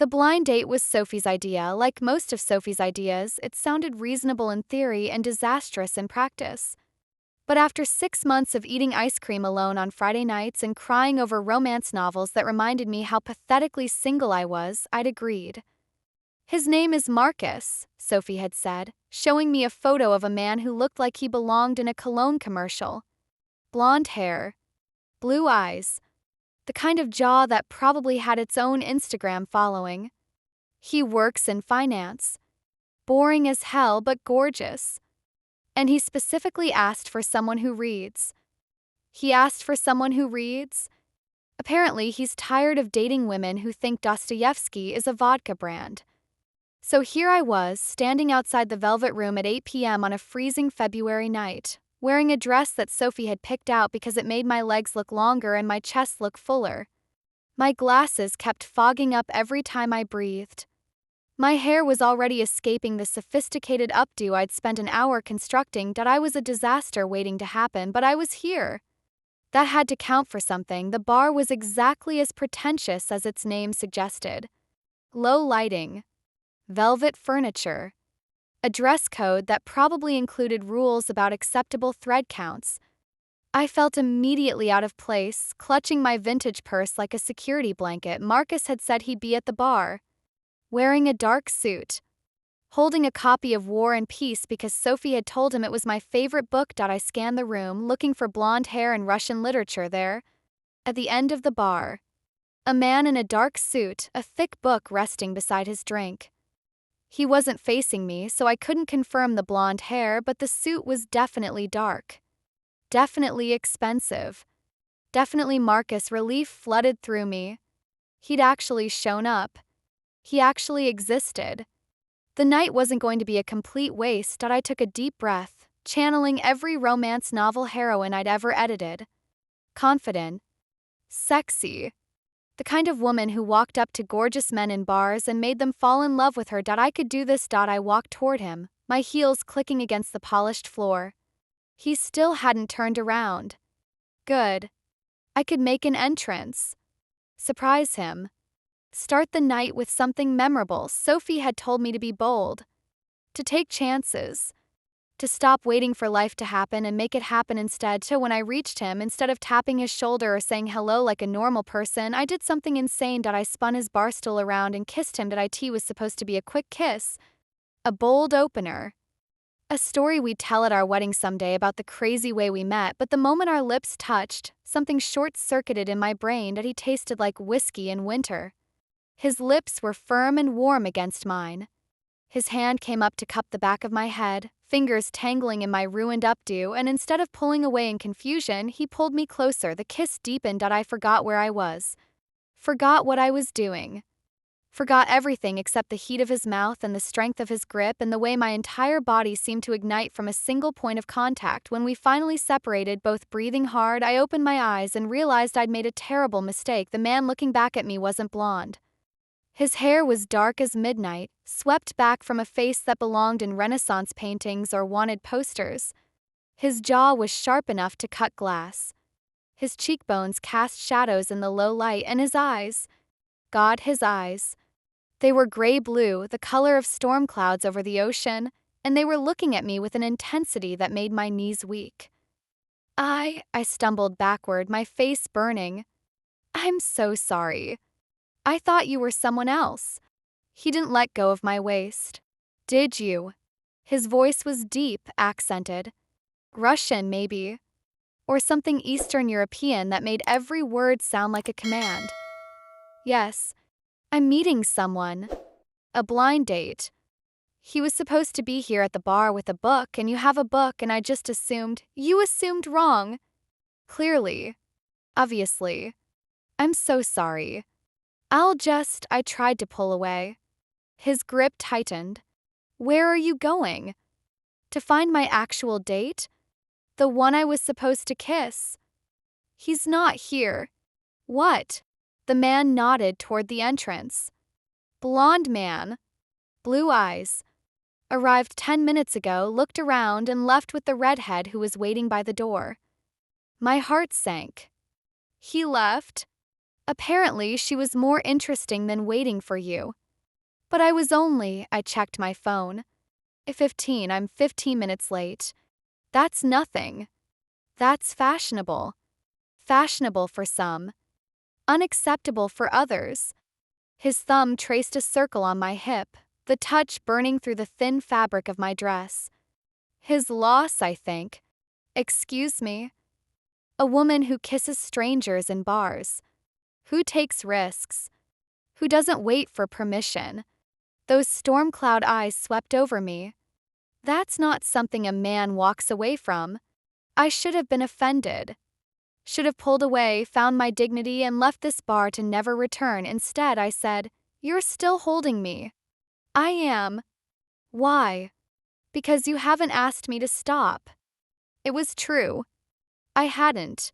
The blind date was Sophie's idea. Like most of Sophie's ideas, it sounded reasonable in theory and disastrous in practice. But after 6 months of eating ice cream alone on Friday nights and crying over romance novels that reminded me how pathetically single I was, I'd agreed. His name is Marcus, Sophie had said, showing me a photo of a man who looked like he belonged in a cologne commercial. Blonde hair, blue eyes, the kind of jaw that probably had its own Instagram following. He works in finance. Boring as hell, but gorgeous. And he specifically asked for someone who reads. He asked for someone who reads? Apparently, he's tired of dating women who think Dostoevsky is a vodka brand. So here I was, standing outside the Velvet Room at 8 p.m. on a freezing February night, wearing a dress that Sophie had picked out because it made my legs look longer and my chest look fuller. My glasses kept fogging up every time I breathed. My hair was already escaping the sophisticated updo I'd spent an hour constructing. That I was a disaster waiting to happen, but I was here. That had to count for something. The bar was exactly as pretentious as its name suggested. Low lighting, velvet furniture, a dress code that probably included rules about acceptable thread counts. I felt immediately out of place, clutching my vintage purse like a security blanket. Marcus had said he'd be at the bar, wearing a dark suit, holding a copy of War and Peace because Sophie had told him it was my favorite book. I scanned the room, looking for blonde hair and Russian literature there. At the end of the bar, a man in a dark suit, a thick book resting beside his drink. He wasn't facing me, so I couldn't confirm the blonde hair, but the suit was definitely dark. Definitely expensive. Definitely Marcus. Relief flooded through me. He'd actually shown up. He actually existed. The night wasn't going to be a complete waste. I took a deep breath, channeling every romance novel heroine I'd ever edited. Confident. Sexy. The kind of woman who walked up to gorgeous men in bars and made them fall in love with her. I could do this. I walked toward him, my heels clicking against the polished floor. He still hadn't turned around. Good. I could make an entrance. Surprise him. Start the night with something memorable. Sophie had told me to be bold, to take chances, to stop waiting for life to happen and make it happen instead. So when I reached him, instead of tapping his shoulder or saying hello like a normal person, I did something insane. I spun his bar stool around and kissed him. It was supposed to be a quick kiss, a bold opener. A story we'd tell at our wedding someday about the crazy way we met, but the moment our lips touched, something short-circuited in my brain. He tasted like whiskey in winter. His lips were firm and warm against mine. His hand came up to cup the back of my head, fingers tangling in my ruined updo, and instead of pulling away in confusion, he pulled me closer. The kiss deepened. I forgot where I was. Forgot what I was doing. Forgot everything except the heat of his mouth and the strength of his grip and the way my entire body seemed to ignite from a single point of contact. When we finally separated, both breathing hard, I opened my eyes and realized I'd made a terrible mistake. The man looking back at me wasn't blonde. His hair was dark as midnight, swept back from a face that belonged in Renaissance paintings or wanted posters. His jaw was sharp enough to cut glass. His cheekbones cast shadows in the low light, and his eyes. God, his eyes. They were gray-blue, the color of storm clouds over the ocean, and they were looking at me with an intensity that made my knees weak. I stumbled backward, my face burning. I'm so sorry. I thought you were someone else. He didn't let go of my waist. Did you? His voice was deep, accented. Russian, maybe. Or something Eastern European that made every word sound like a command. Yes, I'm meeting someone. A blind date. He was supposed to be here at the bar with a book, and you have a book, and I just assumed. You assumed wrong. Clearly. Obviously. I'm so sorry. I tried to pull away. His grip tightened. Where are you going? To find my actual date? The one I was supposed to kiss. He's not here. What? The man nodded toward the entrance. Blonde man. Blue eyes. Arrived 10 minutes ago, looked around, and left with the redhead who was waiting by the door. My heart sank. He left? Apparently, she was more interesting than waiting for you. But I checked my phone. At 15, I'm 15 minutes late. That's nothing. That's fashionable. Fashionable for some. Unacceptable for others. His thumb traced a circle on my hip, the touch burning through the thin fabric of my dress. His loss, I think. Excuse me. A woman who kisses strangers in bars. Who takes risks. Who doesn't wait for permission. Those storm cloud eyes swept over me. That's not something a man walks away from. I should have been offended. Should have pulled away, found my dignity, and left this bar to never return. Instead, I said, "You're still holding me." "I am." "Why?" "Because you haven't asked me to stop." It was true. I hadn't.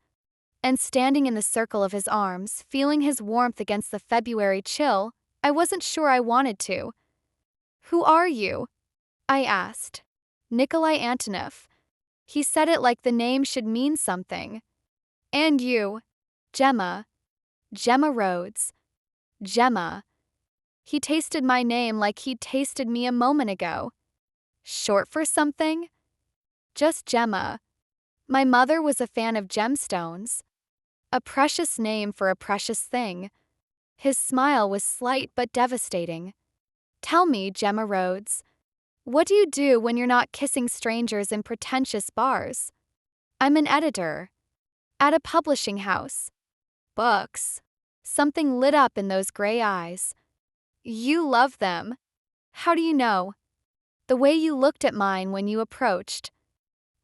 And standing in the circle of his arms, feeling his warmth against the February chill, I wasn't sure I wanted to. "Who are you?" I asked. "Nikolai Antonov." He said it like the name should mean something. "And you?" "Gemma. Gemma Rhodes." Gemma. He tasted my name like he'd tasted me a moment ago. Short for something? Just Gemma. My mother was a fan of gemstones. A precious name for a precious thing. His smile was slight but devastating. "Tell me, Gemma Rhodes, what do you do when you're not kissing strangers in pretentious bars?" "I'm an editor. At a publishing house." "Books." Something lit up in those gray eyes. "You love them." "How do you know?" "The way you looked at mine when you approached.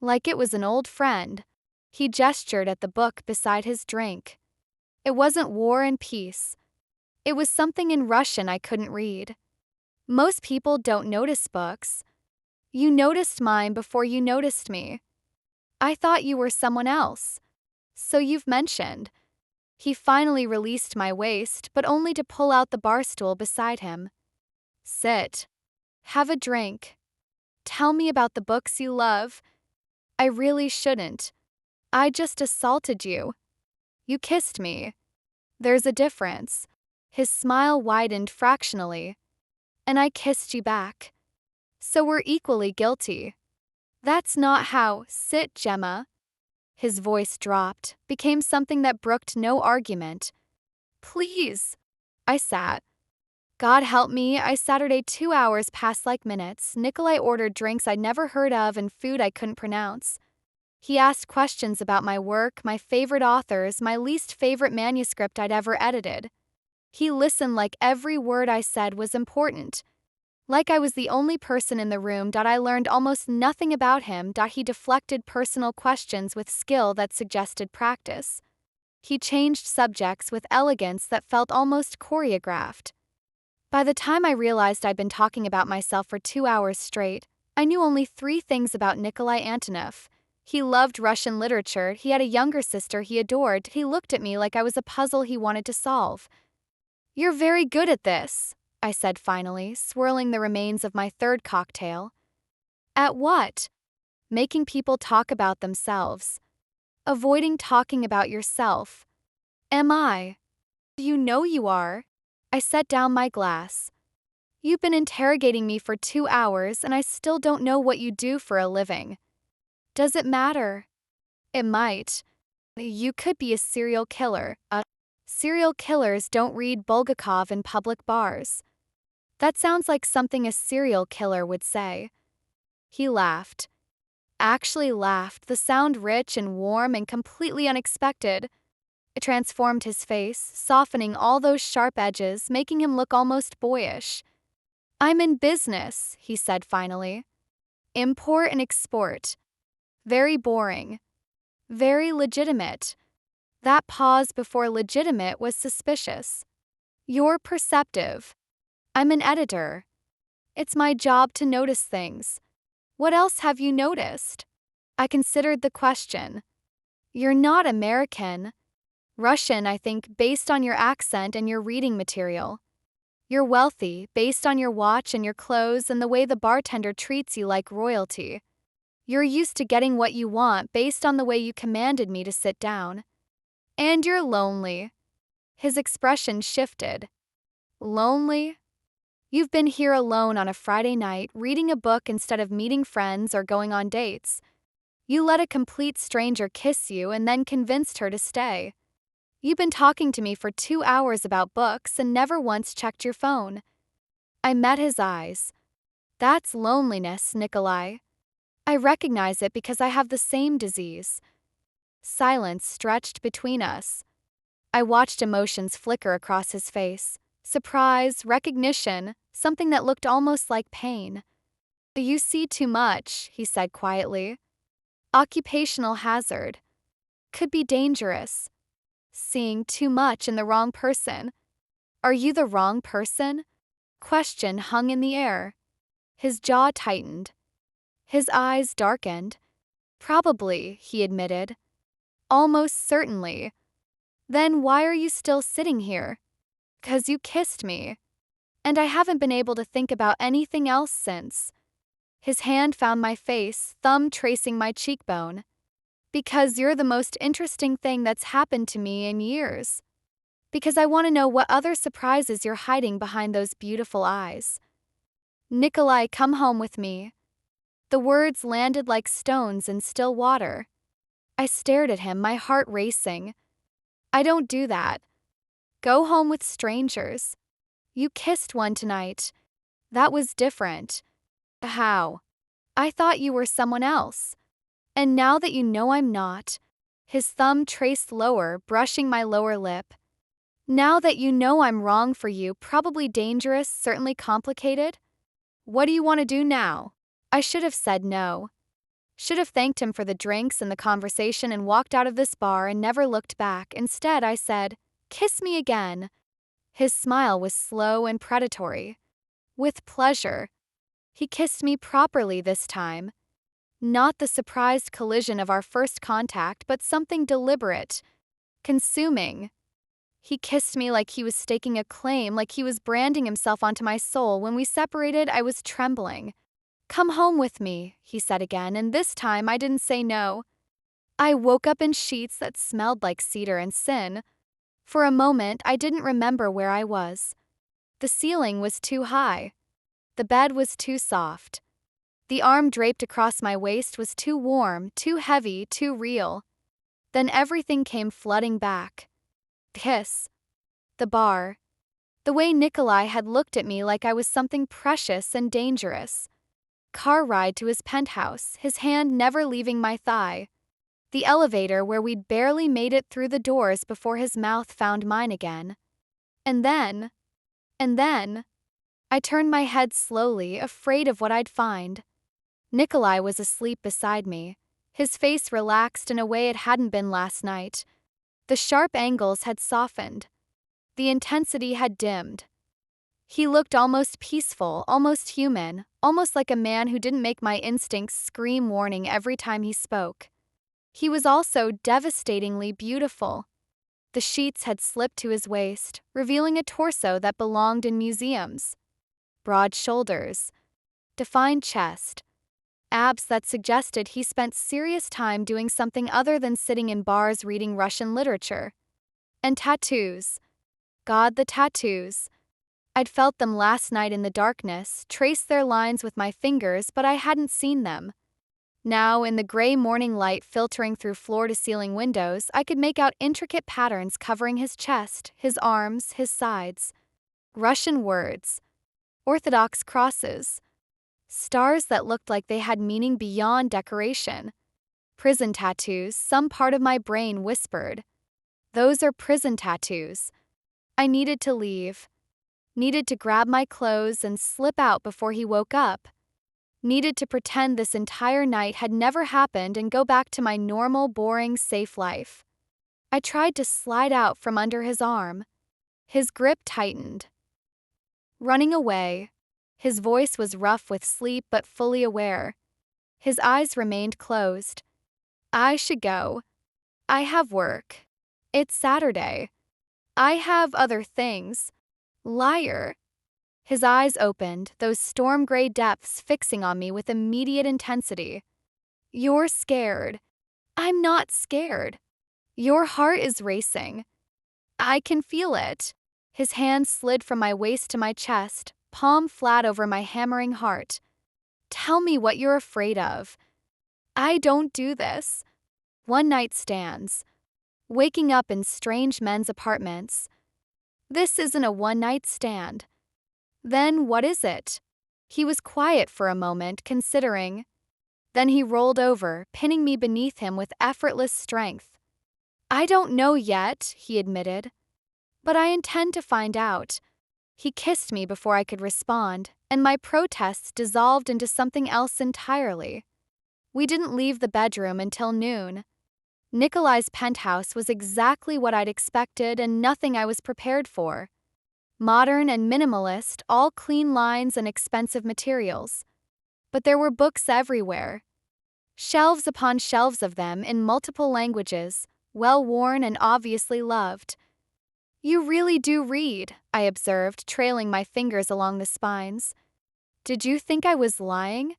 Like it was an old friend." He gestured at the book beside his drink. It wasn't War and Peace. It was something in Russian I couldn't read. "Most people don't notice books. You noticed mine before you noticed me. I thought you were someone else. So you've mentioned." He finally released my waist, but only to pull out the bar stool beside him. "Sit. Have a drink. Tell me about the books you love." "I really shouldn't. I just assaulted you. You kissed me. There's a difference." His smile widened fractionally. "And I kissed you back. So we're equally guilty." "That's not how." "Sit, Gemma." His voice dropped, became something that brooked no argument. "Please." I sat. God help me, I Saturday 2 hours passed like minutes. Nikolai ordered drinks I'd never heard of and food I couldn't pronounce. He asked questions about my work, my favorite authors, my least favorite manuscript I'd ever edited. He listened like every word I said was important. Like I was the only person in the room. I learned almost nothing about him. He deflected personal questions with skill that suggested practice. He changed subjects with elegance that felt almost choreographed. By the time I realized I'd been talking about myself for 2 hours straight, I knew only 3 things about Nikolai Antonov. He loved Russian literature, he had a younger sister he adored, he looked at me like I was a puzzle he wanted to solve. "You're very good at this," I said finally, swirling the remains of my third cocktail. "At what?" "Making people talk about themselves. Avoiding talking about yourself." "Am I?" "You know you are." I set down my glass. "You've been interrogating me for 2 hours and I still don't know what you do for a living." "Does it matter?" "It might. You could be a serial killer. Serial killers don't read Bulgakov in public bars." "That sounds like something a serial killer would say." He laughed. Actually laughed, the sound rich and warm and completely unexpected. It transformed his face, softening all those sharp edges, making him look almost boyish. "I'm in business," he said finally. "Import and export. Very boring. Very legitimate." That pause before legitimate was suspicious. "You're perceptive." "I'm an editor. It's my job to notice things." "What else have you noticed?" I considered the question. "You're not American. Russian, I think, based on your accent and your reading material. You're wealthy, based on your watch and your clothes and the way the bartender treats you like royalty. You're used to getting what you want based on the way you commanded me to sit down. And you're lonely." His expression shifted. Lonely? You've been here alone on a Friday night, reading a book instead of meeting friends or going on dates. You let a complete stranger kiss you and then convinced her to stay. You've been talking to me for 2 hours about books and never once checked your phone. I met his eyes. That's loneliness, Nikolai. I recognize it because I have the same disease. Silence stretched between us. I watched emotions flicker across his face. Surprise, recognition, something that looked almost like pain. You see too much, he said quietly. Occupational hazard. Could be dangerous. Seeing too much in the wrong person. Are you the wrong person? Question hung in the air. His jaw tightened. His eyes darkened. Probably, he admitted. Almost certainly. Then why are you still sitting here? 'Cause you kissed me. And I haven't been able to think about anything else since. His hand found my face, thumb tracing my cheekbone. Because you're the most interesting thing that's happened to me in years. Because I want to know what other surprises you're hiding behind those beautiful eyes. Nikolai, come home with me. The words landed like stones in still water. I stared at him, my heart racing. I don't do that. Go home with strangers. You kissed one tonight. That was different. How? I thought you were someone else. And now that you know I'm not, his thumb traced lower, brushing my lower lip. Now that you know I'm wrong for you, probably dangerous, certainly complicated. What do you want to do now? I should have said no. Should have thanked him for the drinks and the conversation and walked out of this bar and never looked back. Instead, I said, kiss me again. His smile was slow and predatory. With pleasure. He kissed me properly this time. Not the surprised collision of our first contact, but something deliberate, consuming. He kissed me like he was staking a claim, like he was branding himself onto my soul. When we separated, I was trembling. Come home with me, he said again, and this time I didn't say no. I woke up in sheets that smelled like cedar and sin. For a moment, I didn't remember where I was. The ceiling was too high. The bed was too soft. The arm draped across my waist was too warm, too heavy, too real. Then everything came flooding back. The kiss. The bar. The way Nikolai had looked at me like I was something precious and dangerous. Car ride to his penthouse, his hand never leaving my thigh. The elevator where we'd barely made it through the doors before his mouth found mine again. And then, I turned my head slowly, afraid of what I'd find. Nikolai was asleep beside me. His face relaxed in a way it hadn't been last night. The sharp angles had softened. The intensity had dimmed. He looked almost peaceful, almost human, almost like a man who didn't make my instincts scream warning every time he spoke. He was also devastatingly beautiful. The sheets had slipped to his waist, revealing a torso that belonged in museums. Broad shoulders, defined chest, abs that suggested he spent serious time doing something other than sitting in bars reading Russian literature. And tattoos. God, the tattoos. I'd felt them last night in the darkness, traced their lines with my fingers, but I hadn't seen them. Now, in the gray morning light filtering through floor-to-ceiling windows, I could make out intricate patterns covering his chest, his arms, his sides. Russian words. Orthodox crosses. Stars that looked like they had meaning beyond decoration. Prison tattoos, some part of my brain whispered. Those are prison tattoos. I needed to leave. Needed to grab my clothes and slip out before he woke up. Needed to pretend this entire night had never happened and go back to my normal, boring, safe life. I tried to slide out from under his arm. His grip tightened. Running away. His voice was rough with sleep but fully aware. His eyes remained closed. I should go. I have work. It's Saturday. I have other things. Liar. His eyes opened, those storm-gray depths fixing on me with immediate intensity. You're scared. I'm not scared. Your heart is racing. I can feel it. His hand slid from my waist to my chest, palm flat over my hammering heart. Tell me what you're afraid of. I don't do this. One night stands. Waking up in strange men's apartments. This isn't a one-night stand. Then what is it? He was quiet for a moment, considering. Then he rolled over, pinning me beneath him with effortless strength. I don't know yet, he admitted. But I intend to find out. He kissed me before I could respond, and my protests dissolved into something else entirely. We didn't leave the bedroom until noon. Nikolai's penthouse was exactly what I'd expected and nothing I was prepared for. Modern and minimalist, all clean lines and expensive materials. But there were books everywhere. Shelves upon shelves of them in multiple languages, well-worn and obviously loved. You really do read, I observed, trailing my fingers along the spines. Did you think I was lying?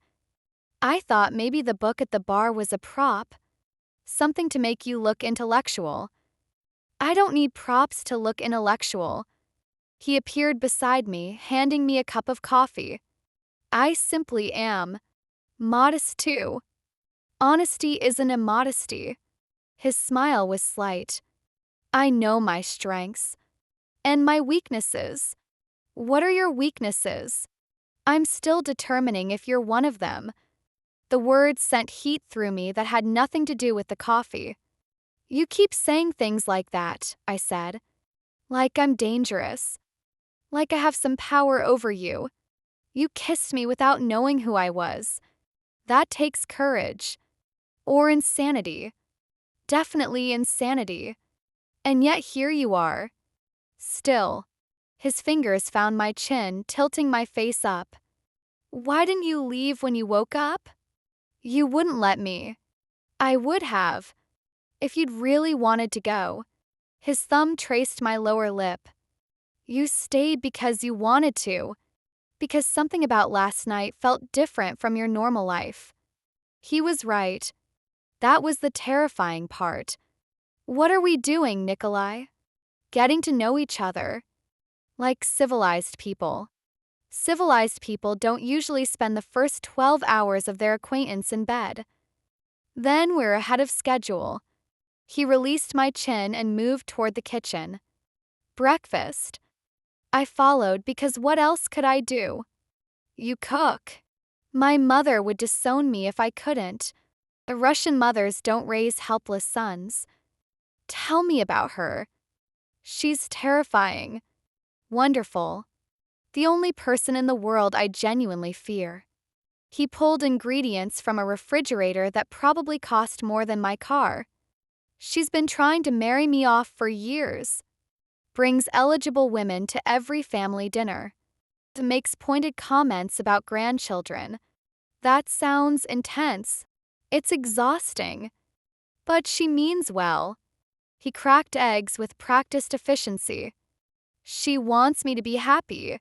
I thought maybe the book at the bar was a prop. Something to make you look intellectual. I don't need props to look intellectual. He appeared beside me, handing me a cup of coffee. I simply am. Modest too. Honesty isn't immodesty. His smile was slight. I know my strengths. And my weaknesses. What are your weaknesses? I'm still determining if you're one of them. The words sent heat through me that had nothing to do with the coffee. You keep saying things like that, I said. Like I'm dangerous. Like I have some power over you. You kissed me without knowing who I was. That takes courage. Or insanity. Definitely insanity. And yet here you are. Still. His fingers found my chin, tilting my face up. Why didn't you leave when you woke up? You wouldn't let me. I would have. If you'd really wanted to go. His thumb traced my lower lip. You stayed because you wanted to. Because something about last night felt different from your normal life. He was right. That was the terrifying part. What are we doing, Nikolai? Getting to know each other. Like civilized people. Civilized people don't usually spend the first 12 hours of their acquaintance in bed. Then we're ahead of schedule. He released my chin and moved toward the kitchen. Breakfast. I followed because what else could I do? You cook. My mother would disown me if I couldn't. The Russian mothers don't raise helpless sons. Tell me about her. She's terrifying. Wonderful. The only person in the world I genuinely fear. He pulled ingredients from a refrigerator that probably cost more than my car. She's been trying to marry me off for years. Brings eligible women to every family dinner. Makes pointed comments about grandchildren. That sounds intense. It's exhausting. But she means well. He cracked eggs with practiced efficiency. She wants me to be happy.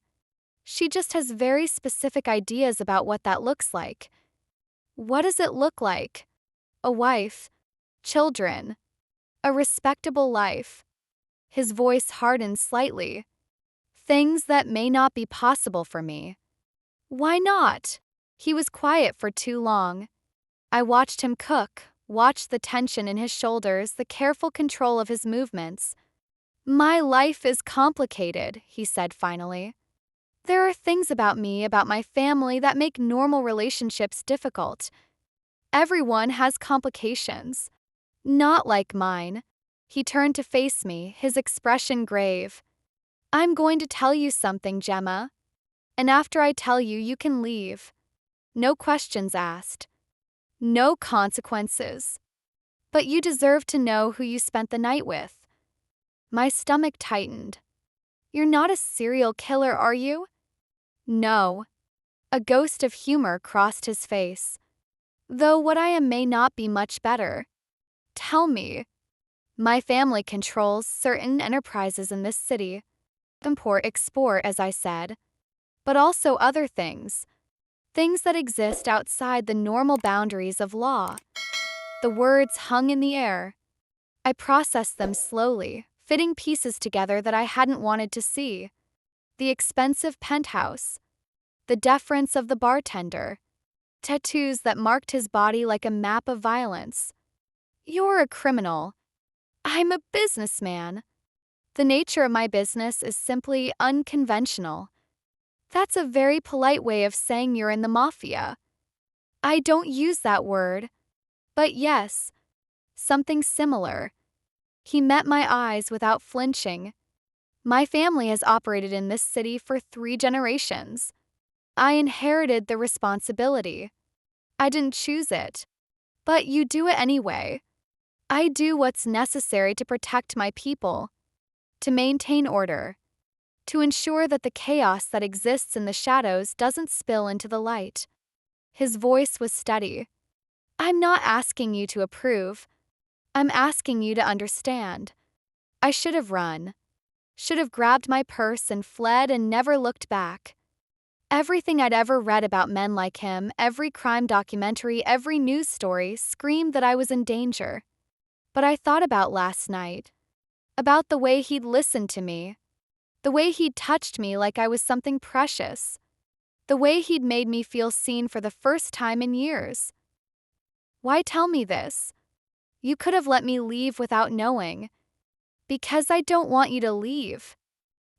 She just has very specific ideas about what that looks like. What does it look like? A wife, children, a respectable life. His voice hardened slightly. Things that may not be possible for me. Why not? He was quiet for too long. I watched him cook, watched the tension in his shoulders, the careful control of his movements. My life is complicated, he said finally. There are things about me, about my family, that make normal relationships difficult. Everyone has complications. Not like mine. He turned to face me, his expression grave. I'm going to tell you something, Gemma. And after I tell you, you can leave. No questions asked. No consequences. But you deserve to know who you spent the night with. My stomach tightened. You're not a serial killer, are you? No. A ghost of humor crossed his face. Though what I am may not be much better. Tell me. My family controls certain enterprises in this city. Import-export, as I said. But also other things. Things that exist outside the normal boundaries of law. The words hung in the air. I processed them slowly, fitting pieces together that I hadn't wanted to see. The expensive penthouse, the deference of the bartender, tattoos that marked his body like a map of violence. You're a criminal. I'm a businessman. The nature of my business is simply unconventional. That's a very polite way of saying you're in the mafia. I don't use that word, but yes, something similar. He met my eyes without flinching. My family has operated in this city for 3 generations. I inherited the responsibility. I didn't choose it. But you do it anyway. I do what's necessary to protect my people, to maintain order, to ensure that the chaos that exists in the shadows doesn't spill into the light. His voice was steady. I'm not asking you to approve. I'm asking you to understand. I should have run. Should have grabbed my purse and fled and never looked back. Everything I'd ever read about men like him, every crime documentary, every news story, screamed that I was in danger. But I thought about last night. About the way he'd listened to me. The way he'd touched me like I was something precious. The way he'd made me feel seen for the first time in years. Why tell me this? You could have let me leave without knowing. Because I don't want you to leave.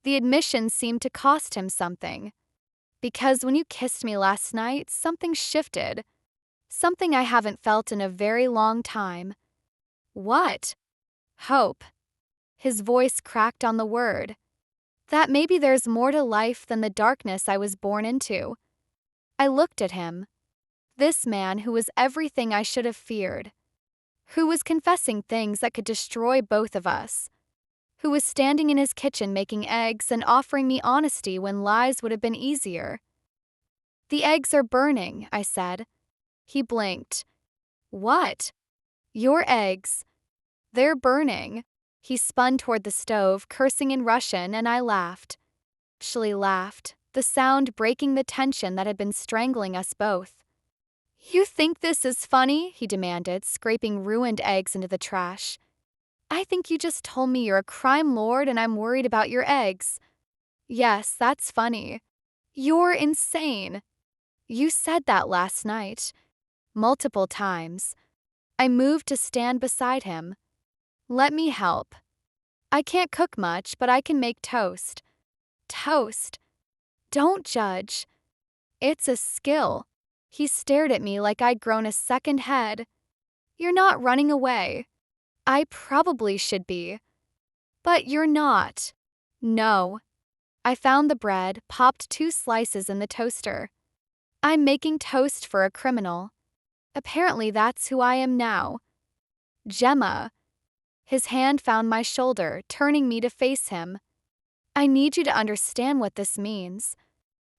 The admission seemed to cost him something. Because when you kissed me last night, something shifted. Something I haven't felt in a very long time. What? Hope. His voice cracked on the word. That maybe there's more to life than the darkness I was born into. I looked at him. This man who was everything I should have feared. Who was confessing things that could destroy both of us. Who was standing in his kitchen making eggs and offering me honesty when lies would have been easier. The eggs are burning, I said. He blinked. What? Your eggs. They're burning. He spun toward the stove, cursing in Russian, and I laughed. Actually laughed, the sound breaking the tension that had been strangling us both. You think this is funny? He demanded, scraping ruined eggs into the trash. I think you just told me you're a crime lord and I'm worried about your eggs. Yes, that's funny. You're insane. You said that last night. Multiple times. I moved to stand beside him. Let me help. I can't cook much, but I can make toast. Toast. Don't judge. It's a skill. He stared at me like I'd grown a second head. You're not running away. I probably should be. But you're not. No. I found the bread, popped 2 slices in the toaster. I'm making toast for a criminal. Apparently that's who I am now. Gemma. His hand found my shoulder, turning me to face him. I need you to understand what this means.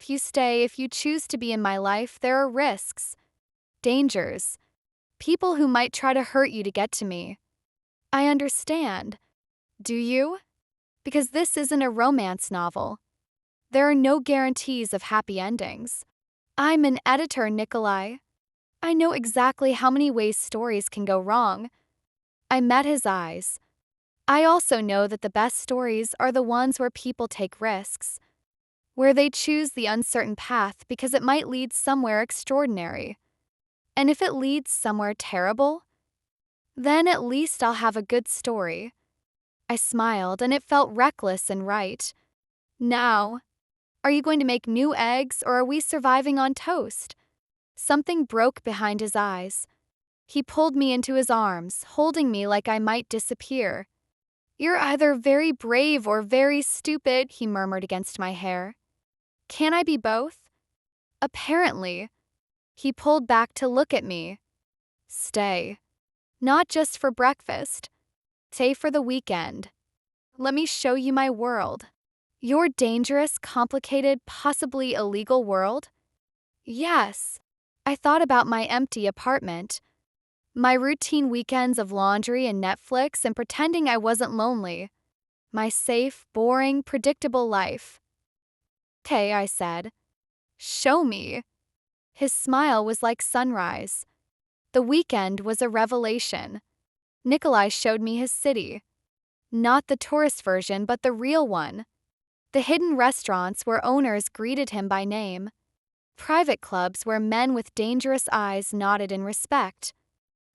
If you stay, if you choose to be in my life, there are risks. Dangers. People who might try to hurt you to get to me. I understand. Do you? Because this isn't a romance novel. There are no guarantees of happy endings. I'm an editor, Nikolai. I know exactly how many ways stories can go wrong. I met his eyes. I also know that the best stories are the ones where people take risks, where they choose the uncertain path because it might lead somewhere extraordinary. And if it leads somewhere terrible, then at least I'll have a good story. I smiled, and it felt reckless and right. Now, are you going to make new eggs, or are we surviving on toast? Something broke behind his eyes. He pulled me into his arms, holding me like I might disappear. You're either very brave or very stupid, he murmured against my hair. Can I be both? Apparently. He pulled back to look at me. Stay. Not just for breakfast. Stay for the weekend. Let me show you my world. Your dangerous, complicated, possibly illegal world? Yes. I thought about my empty apartment. My routine weekends of laundry and Netflix and pretending I wasn't lonely. My safe, boring, predictable life. Okay, I said. Show me. His smile was like sunrise. The weekend was a revelation. Nikolai showed me his city. Not the tourist version, but the real one. The hidden restaurants where owners greeted him by name. Private clubs where men with dangerous eyes nodded in respect.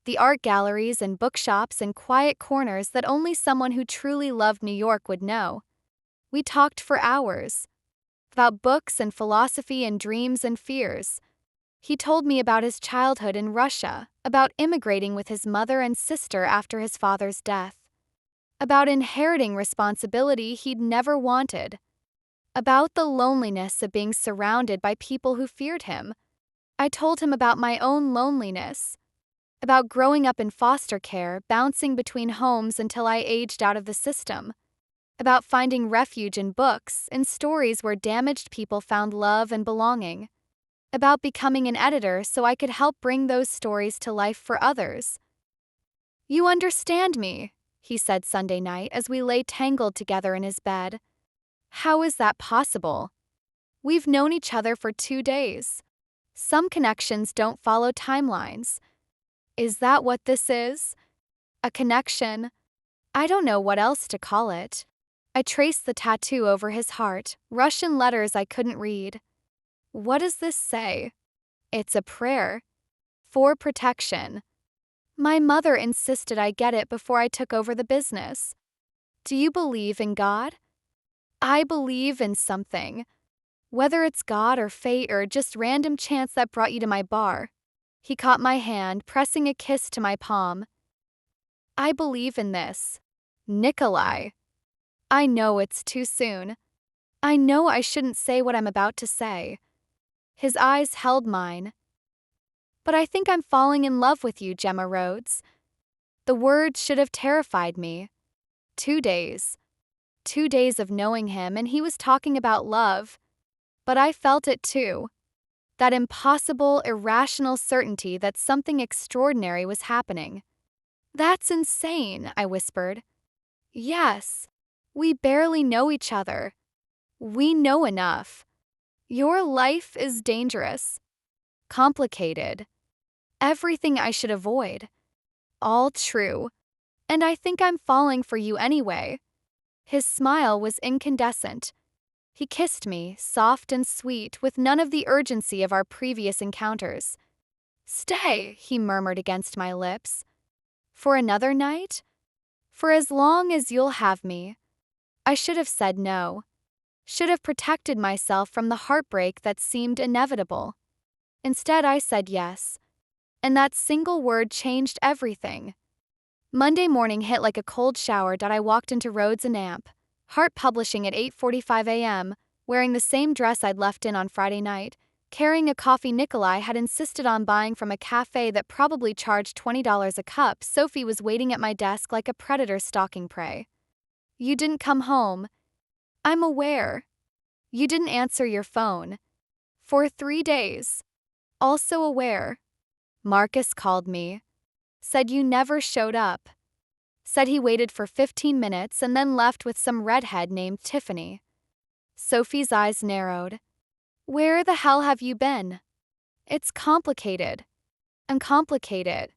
The art galleries and bookshops and quiet corners that only someone who truly loved New York would know. We talked for hours. About books and philosophy and dreams and fears. He told me about his childhood in Russia, about immigrating with his mother and sister after his father's death, about inheriting responsibility he'd never wanted, about the loneliness of being surrounded by people who feared him. I told him about my own loneliness, about growing up in foster care, bouncing between homes until I aged out of the system, about finding refuge in books and stories where damaged people found love and belonging, about becoming an editor so I could help bring those stories to life for others. "You understand me," he said Sunday night as we lay tangled together in his bed. "How is that possible? We've known each other for 2 days. Some connections don't follow timelines. Is that what this is? A connection? I don't know what else to call it." I traced the tattoo over his heart, Russian letters I couldn't read. "What does this say?" "It's a prayer. For protection. My mother insisted I get it before I took over the business." "Do you believe in God?" "I believe in something. Whether it's God or fate or just random chance that brought you to my bar." He caught my hand, pressing a kiss to my palm. "I believe in this. Nikolai. I know it's too soon. I know I shouldn't say what I'm about to say." His eyes held mine. "But I think I'm falling in love with you, Gemma Rhodes." The words should have terrified me. 2 days. 2 days of knowing him, and he was talking about love. But I felt it too. That impossible, irrational certainty that something extraordinary was happening. "That's insane," I whispered. "Yes. We barely know each other. We know enough. Your life is dangerous. Complicated. Everything I should avoid. All true. And I think I'm falling for you anyway." His smile was incandescent. He kissed me, soft and sweet, with none of the urgency of our previous encounters. "Stay," he murmured against my lips. "For another night? For as long as you'll have me." I should have said no. Should have protected myself from the heartbreak that seemed inevitable. Instead, I said yes. And that single word changed everything. Monday morning hit like a cold shower that I walked into Rhodes and Amp, Hart Publishing at 8:45 a.m., wearing the same dress I'd left in on Friday night, carrying a coffee Nikolai had insisted on buying from a cafe that probably charged $20 a cup. Sophie was waiting at my desk like a predator stalking prey. "You didn't come home." "I'm aware. You didn't answer your phone. For 3 days." "Also aware." "Marcus called me. Said you never showed up. Said he waited for 15 minutes and then left with some redhead named Tiffany." Sophie's eyes narrowed. "Where the hell have you been?" "It's complicated. Uncomplicated."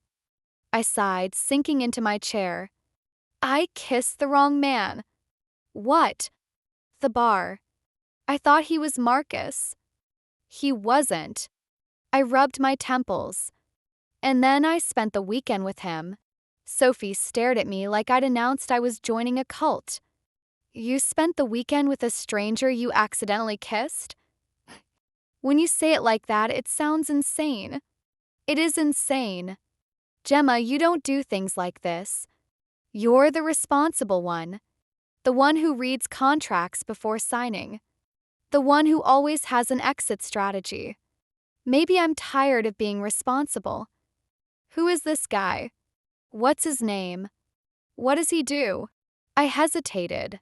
I sighed, sinking into my chair. "I kissed the wrong man." "What?" "The bar. I thought he was Marcus." "He wasn't." I rubbed my temples. "And then I spent the weekend with him." Sophie stared at me like I'd announced I was joining a cult. "You spent the weekend with a stranger you accidentally kissed?" When you say it like that, it sounds insane. It is insane. Gemma, you don't do things like this. You're the responsible one. The one who reads contracts before signing. The one who always has an exit strategy. Maybe I'm tired of being responsible. Who is this guy? What's his name? What does he do? I hesitated.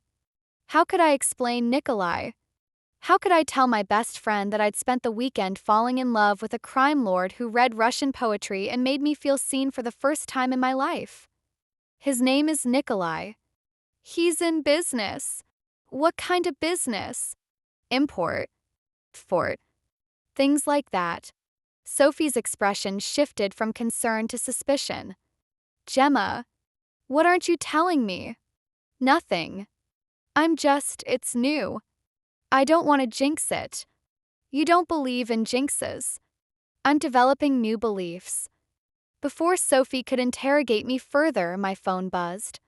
How could I explain Nikolai? How could I tell my best friend that I'd spent the weekend falling in love with a crime lord who read Russian poetry and made me feel seen for the first time in my life? His name is Nikolai. He's in business. What kind of business? Import. Export. Things like that. Sophie's expression shifted from concern to suspicion. "Gemma, what aren't you telling me?" Nothing. It's new. I don't want to jinx it. You don't believe in jinxes. I'm developing new beliefs. Before Sophie could interrogate me further, my phone buzzed.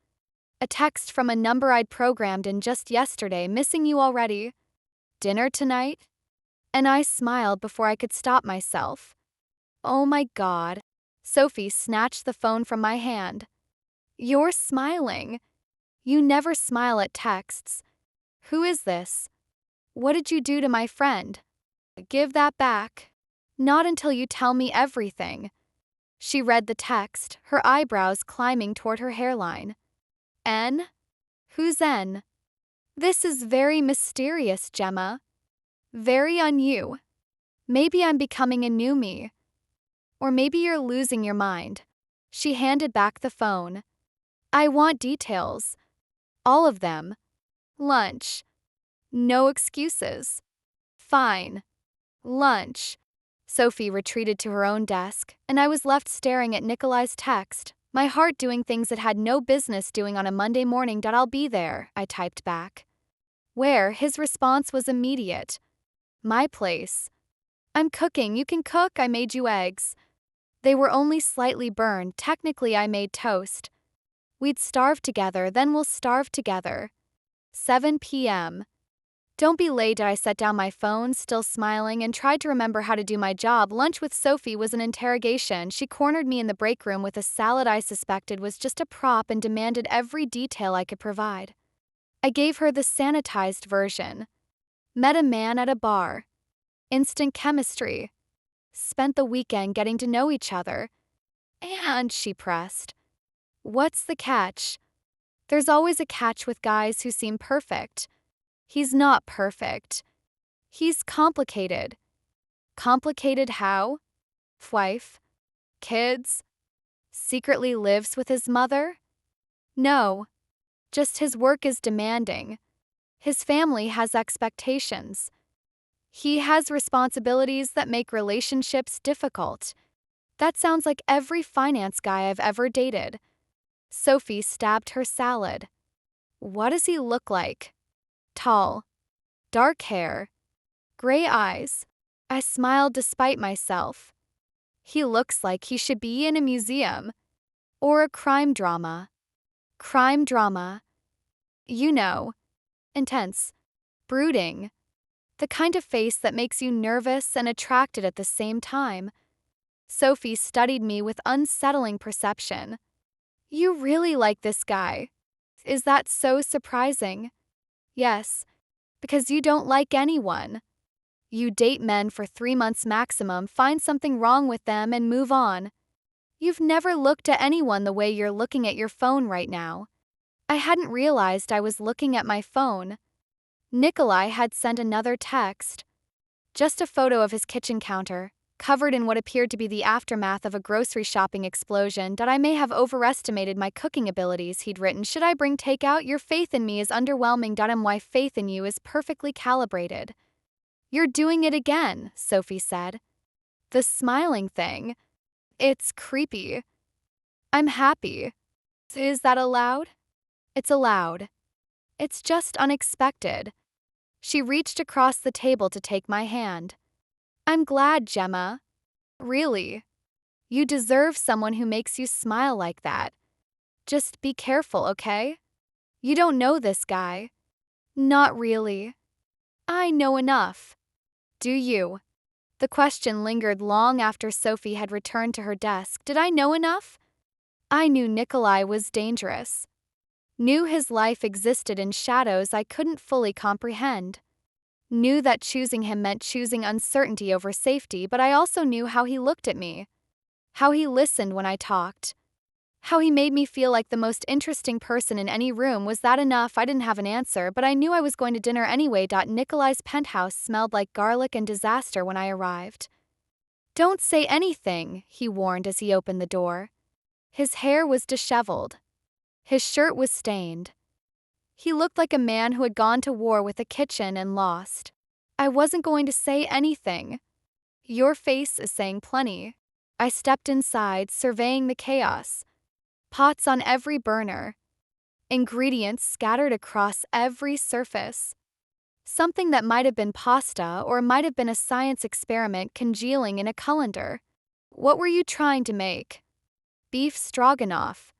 A text from a number I'd programmed in just yesterday, missing you already. Dinner tonight? And I smiled before I could stop myself. Oh my God. Sophie snatched the phone from my hand. You're smiling. You never smile at texts. Who is this? What did you do to my friend? Give that back. Not until you tell me everything. She read the text, her eyebrows climbing toward her hairline. N? Who's N? This is very mysterious, Gemma. Very on you. Maybe I'm becoming a new me. Or maybe you're losing your mind. She handed back the phone. I want details. All of them. Lunch. No excuses. Fine. Lunch. Sophie retreated to her own desk, and I was left staring at Nikolai's text, my heart doing things it had no business doing on a Monday morning. I'll be there, I typed back. Where? His response was immediate. My place. I'm cooking. You can cook. I made you eggs. They were only slightly burned. Technically, I made toast. We'd starve together, then we'll starve together. 7 p.m. Don't be late. I set down my phone, still smiling, and tried to remember how to do my job. Lunch with Sophie was an interrogation. She cornered me in the break room with a salad I suspected was just a prop and demanded every detail I could provide. I gave her the sanitized version. Met a man at a bar. Instant chemistry. Spent the weekend getting to know each other. And she pressed. What's the catch? There's always a catch with guys who seem perfect. He's not perfect. He's complicated. Complicated how? Wife? Kids? Secretly lives with his mother? No. Just his work is demanding. His family has expectations. He has responsibilities that make relationships difficult. That sounds like every finance guy I've ever dated. Sophie stabbed her salad. What does he look like? Tall. Dark hair. Gray eyes. I smiled despite myself. He looks like he should be in a museum. Or a crime drama. Crime drama. You know. Intense. Brooding. The kind of face that makes you nervous and attracted at the same time. Sophie studied me with unsettling perception. You really like this guy. Is that so surprising? Yes, because you don't like anyone. You date men for 3 months maximum, find something wrong with them, and move on. You've never looked at anyone the way you're looking at your phone right now. I hadn't realized I was looking at my phone. Nikolai had sent another text. Just a photo of his kitchen counter, covered in what appeared to be the aftermath of a grocery shopping explosion. That I may have overestimated my cooking abilities, he'd written. Should I bring takeout? Your faith in me is underwhelming. My faith in you is perfectly calibrated. You're doing it again, Sophie said. The smiling thing. It's creepy. I'm happy. Is that allowed? It's allowed. It's just unexpected. She reached across the table to take my hand. I'm glad, Gemma. Really. You deserve someone who makes you smile like that. Just be careful, okay? You don't know this guy. Not really. I know enough. Do you? The question lingered long after Sophie had returned to her desk. Did I know enough? I knew Nikolai was dangerous. Knew his life existed in shadows I couldn't fully comprehend. Knew that choosing him meant choosing uncertainty over safety, but I also knew how he looked at me. How he listened when I talked. How he made me feel like the most interesting person in any room. Was that enough? I didn't have an answer, but I knew I was going to dinner anyway. Nikolai's penthouse smelled like garlic and disaster when I arrived. Don't say anything, he warned as he opened the door. His hair was disheveled. His shirt was stained. He looked like a man who had gone to war with a kitchen and lost. I wasn't going to say anything. Your face is saying plenty. I stepped inside, surveying the chaos. Pots on every burner. ingredients scattered across every surface. Something that might have been pasta or might have been a science experiment congealing in a colander. What were you trying to make? Beef stroganoff.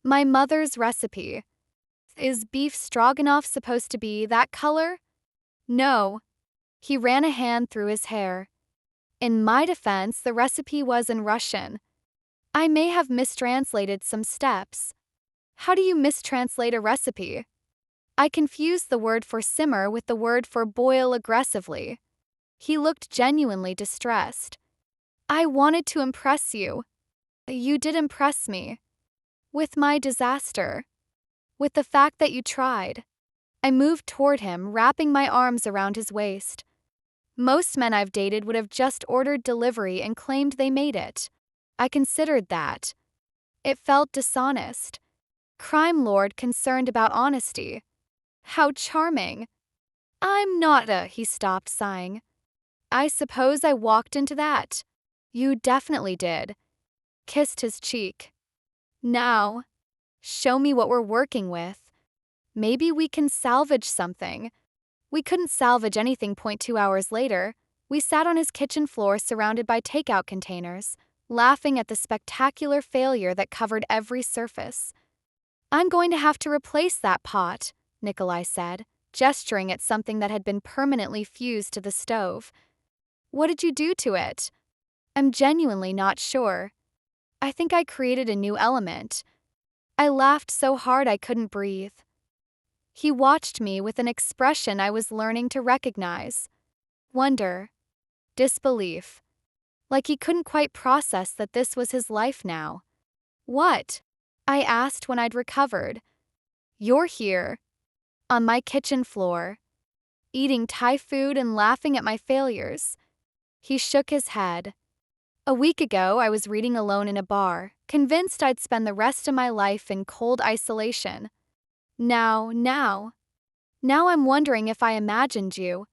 My mother's recipe. Is beef stroganoff supposed to be that color? No. He ran a hand through his hair. In my defense, the recipe was in Russian. I may have mistranslated some steps. How do you mistranslate a recipe? I confused the word for simmer with the word for boil aggressively. He looked genuinely distressed. I wanted to impress you. You did impress me. With my disaster. With the fact that you tried. I moved toward him, wrapping my arms around his waist. Most men I've dated would have just ordered delivery and claimed they made it. I considered that. It felt dishonest. Crime lord concerned about honesty. How charming. I'm not he stopped, sighing. I suppose I walked into that. You definitely did. Kissed his cheek. Now, show me what we're working with. Maybe we can salvage something. We couldn't salvage anything. 2 hours later, we sat on his kitchen floor surrounded by takeout containers, laughing at the spectacular failure that covered every surface. I'm going to have to replace that pot, Nikolai said, gesturing at something that had been permanently fused to the stove. What did you do to it? I'm genuinely not sure. I think I created a new element. I laughed so hard I couldn't breathe. He watched me with an expression I was learning to recognize. Wonder. Disbelief. Like he couldn't quite process that this was his life now. What? I asked when I'd recovered. You're here. On my kitchen floor. Eating Thai food and laughing at my failures. He shook his head. A week ago, I was reading alone in a bar, convinced I'd spend the rest of my life in cold isolation. Now I'm wondering if I imagined you.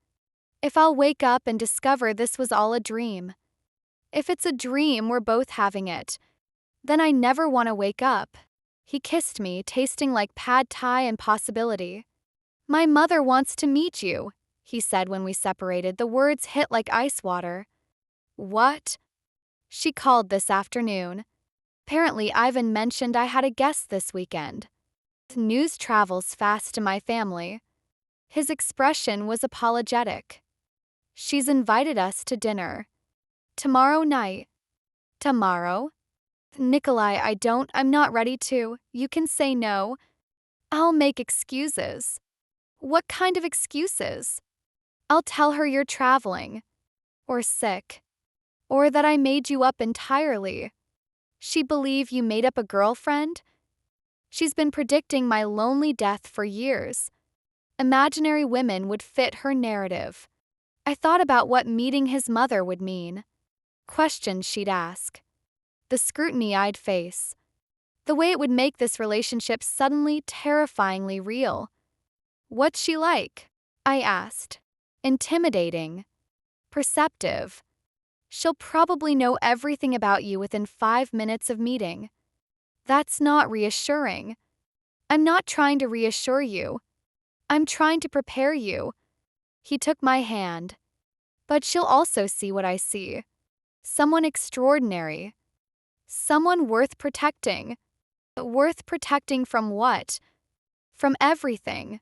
If I'll wake up and discover this was all a dream. If it's a dream, we're both having it. Then I never want to wake up. He kissed me, tasting like pad thai and possibility. My mother wants to meet you, he said when we separated. The words hit like ice water. What? She called this afternoon. Apparently, Ivan mentioned I had a guest this weekend. News travels fast in my family. His expression was apologetic. She's invited us to dinner. Tomorrow night. Tomorrow? Nikolai, I'm not ready to. You can say no. I'll make excuses. What kind of excuses? I'll tell her you're traveling. Or sick. Or that I made you up entirely. She believe you made up a girlfriend? She's been predicting my lonely death for years. Imaginary women would fit her narrative. I thought about what meeting his mother would mean. Questions she'd ask. The scrutiny I'd face. The way it would make this relationship suddenly terrifyingly real. What's she like? I asked. Intimidating. Perceptive. She'll probably know everything about you within 5 minutes of meeting. That's not reassuring. I'm not trying to reassure you. I'm trying to prepare you. He took my hand. But she'll also see what I see. Someone extraordinary. Someone worth protecting. Worth protecting from what? From everything.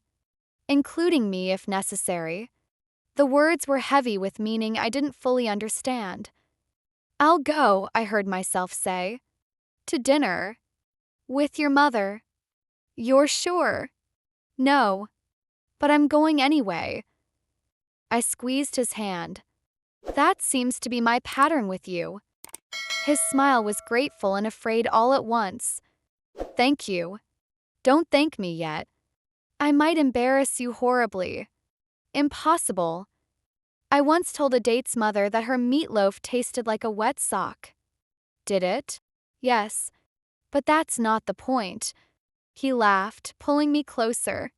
Including me if necessary. The words were heavy with meaning I didn't fully understand. I'll go, I heard myself say. To dinner. With your mother. You're sure? No. But I'm going anyway. I squeezed his hand. That seems to be my pattern with you. His smile was grateful and afraid all at once. Thank you. Don't thank me yet. I might embarrass you horribly. Impossible. I once told a date's mother that her meatloaf tasted like a wet sock. Did it? Yes. But that's not the point. He laughed, pulling me closer.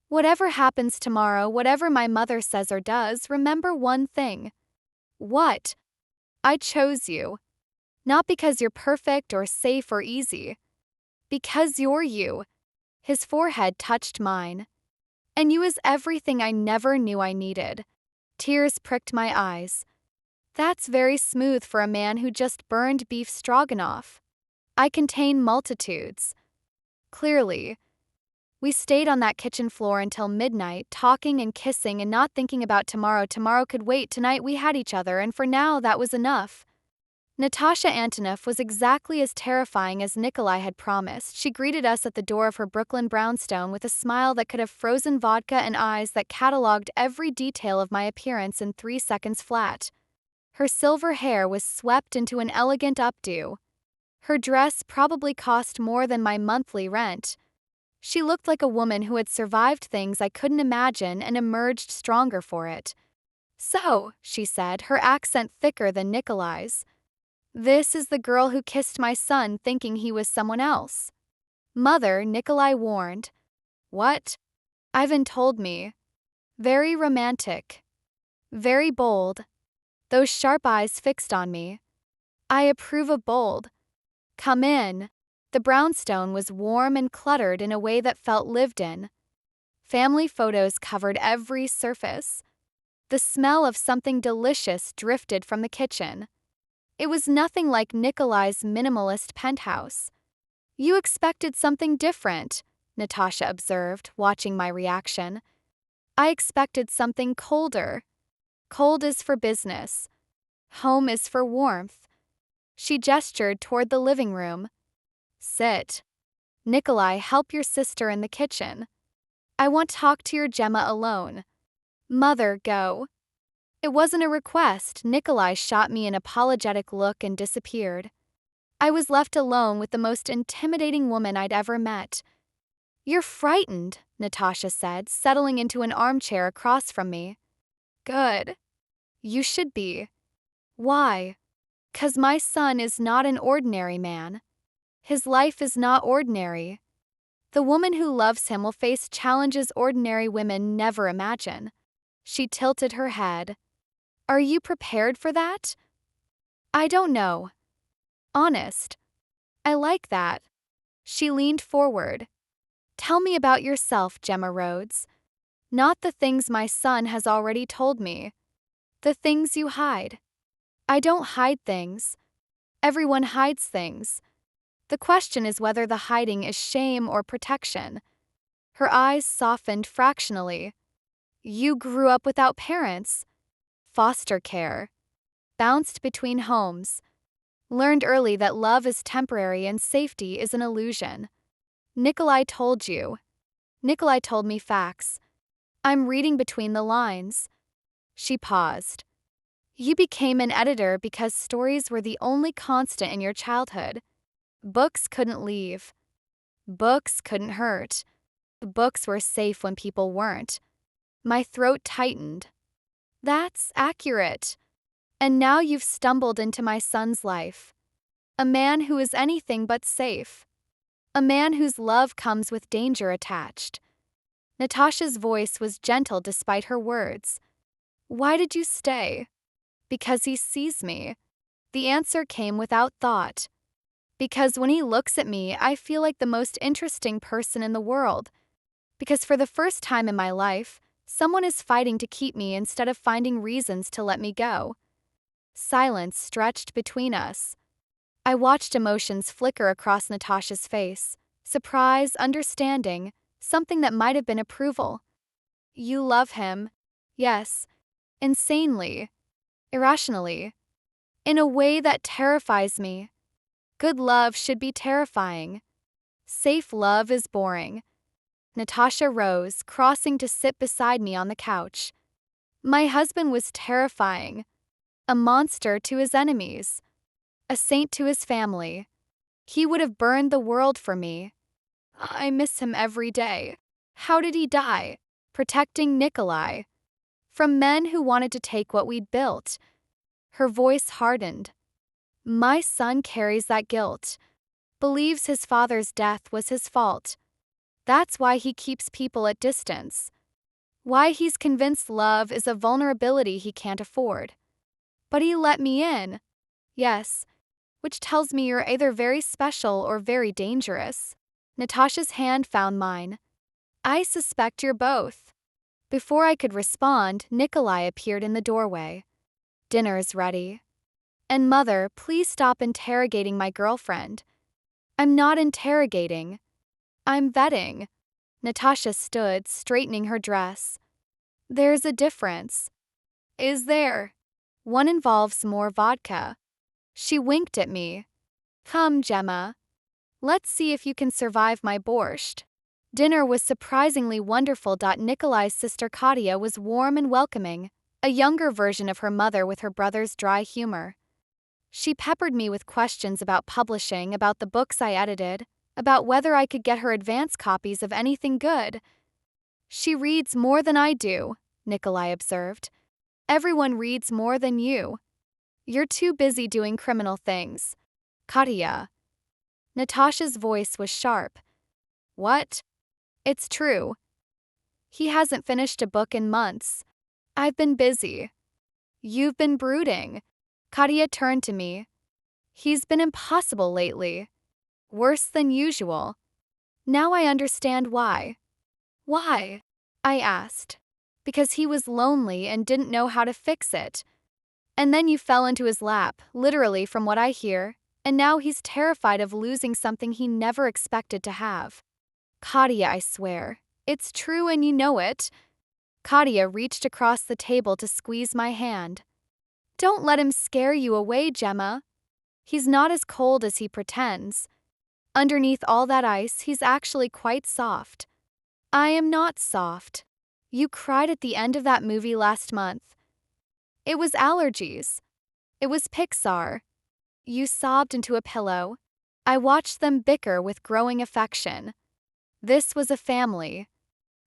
Whatever happens tomorrow, whatever my mother says or does, remember one thing. What? I chose you. Not because you're perfect or safe or easy. Because you're you. His forehead touched mine. And you is everything I never knew I needed. Tears pricked my eyes. That's very smooth for a man who just burned beef stroganoff. I contain multitudes. Clearly. We stayed on that kitchen floor until midnight, talking and kissing and not thinking about tomorrow. Tomorrow could wait. Tonight we had each other, and for now that was enough. Natasha Antonoff was exactly as terrifying as Nikolai had promised. She greeted us at the door of her Brooklyn brownstone with a smile that could have frozen vodka and eyes that cataloged every detail of my appearance in 3 seconds flat. Her silver hair was swept into an elegant updo. Her dress probably cost more than my monthly rent. She looked like a woman who had survived things I couldn't imagine and emerged stronger for it. So, she said, her accent thicker than Nikolai's. This is the girl who kissed my son thinking he was someone else. Mother, Nikolai warned. What? Ivan told me. Very romantic. Very bold. Those sharp eyes fixed on me. I approve of bold. Come in. The brownstone was warm and cluttered in a way that felt lived in. Family photos covered every surface. The smell of something delicious drifted from the kitchen. It was nothing like Nikolai's minimalist penthouse. You expected something different, Natasha observed, watching my reaction. I expected something colder. Cold is for business. Home is for warmth. She gestured toward the living room. Sit. Nikolai, help your sister in the kitchen. I want to talk to your Gemma alone. Mother, go. It wasn't a request. Nikolai shot me an apologetic look and disappeared. I was left alone with the most intimidating woman I'd ever met. You're frightened, Natasha said, settling into an armchair across from me. Good. You should be. Why? 'Cause my son is not an ordinary man. His life is not ordinary. The woman who loves him will face challenges ordinary women never imagine. She tilted her head. Are you prepared for that? I don't know. Honest. I like that. She leaned forward. Tell me about yourself, Gemma Rhodes. Not the things my son has already told me. The things you hide. I don't hide things. Everyone hides things. The question is whether the hiding is shame or protection. Her eyes softened fractionally. You grew up without parents. Foster care. Bounced between homes. Learned early that love is temporary and safety is an illusion. Nikolai told you. Nikolai told me facts. I'm reading between the lines. She paused. You became an editor because stories were the only constant in your childhood. Books couldn't leave. Books couldn't hurt. Books were safe when people weren't. My throat tightened. That's accurate. And now you've stumbled into my son's life. A man who is anything but safe. A man whose love comes with danger attached. Natasha's voice was gentle despite her words. Why did you stay? Because he sees me. The answer came without thought. Because when he looks at me, I feel like the most interesting person in the world. Because for the first time in my life, someone is fighting to keep me instead of finding reasons to let me go. Silence stretched between us. I watched emotions flicker across Natasha's face. Surprise, understanding, something that might have been approval. You love him. Yes. Insanely. Irrationally. In a way that terrifies me. Good love should be terrifying. Safe love is boring. Natasha rose, crossing to sit beside me on the couch. My husband was terrifying. A monster to his enemies. A saint to his family. He would have burned the world for me. I miss him every day. How did he die? Protecting Nikolai. From men who wanted to take what we'd built. Her voice hardened. My son carries that guilt. Believes his father's death was his fault. That's why he keeps people at distance. Why he's convinced love is a vulnerability he can't afford. But he let me in. Yes. Which tells me you're either very special or very dangerous. Natasha's hand found mine. I suspect you're both. Before I could respond, Nikolai appeared in the doorway. Dinner's ready. And Mother, please stop interrogating my girlfriend. I'm not interrogating. I'm vetting. Natasha stood, straightening her dress. There's a difference. Is there? One involves more vodka. She winked at me. Come, Gemma. Let's see if you can survive my borscht. Dinner was surprisingly wonderful. Nikolai's sister Katya was warm and welcoming, a younger version of her mother with her brother's dry humor. She peppered me with questions about publishing, about the books I edited, about whether I could get her advance copies of anything good. She reads more than I do, Nikolai observed. Everyone reads more than you. You're too busy doing criminal things. Katya. Natasha's voice was sharp. What? It's true. He hasn't finished a book in months. I've been busy. You've been brooding. Katya turned to me. He's been impossible lately. Worse than usual. Now I understand why. Why? I asked. Because he was lonely and didn't know how to fix it. And then you fell into his lap, literally from what I hear, and now he's terrified of losing something he never expected to have. Katya, I swear. It's true and you know it. Katya reached across the table to squeeze my hand. Don't let him scare you away, Gemma. He's not as cold as he pretends. Underneath all that ice, he's actually quite soft. I am not soft. You cried at the end of that movie last month. It was allergies. It was Pixar. You sobbed into a pillow. I watched them bicker with growing affection. This was a family.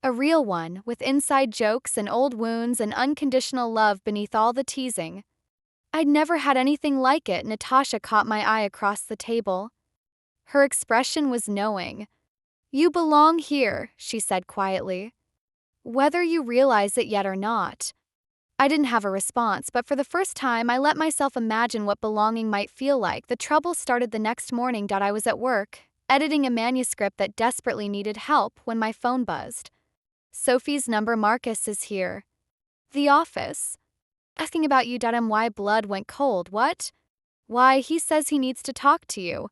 A real one, with inside jokes and old wounds and unconditional love beneath all the teasing. I'd never had anything like it. Natasha caught my eye across the table. Her expression was knowing. You belong here, she said quietly. Whether you realize it yet or not. I didn't have a response, but for the first time I let myself imagine what belonging might feel like. The trouble started the next morning. I was at work, editing a manuscript that desperately needed help when my phone buzzed. Sophie's number. Marcus is here. The office. Asking about you. My blood went cold. What? Why, he says he needs to talk to you.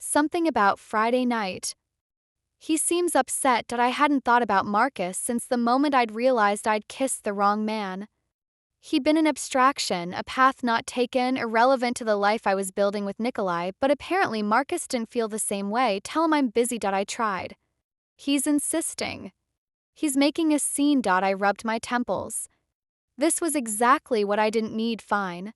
Something about Friday night. He seems upset. I hadn't thought about Marcus since the moment I'd realized I'd kissed the wrong man. He'd been an abstraction, a path not taken, irrelevant to the life I was building with Nikolai, but apparently Marcus didn't feel the same way. Tell him I'm busy. I tried. He's insisting. He's making a scene. I rubbed my temples. This was exactly what I didn't need. Fine.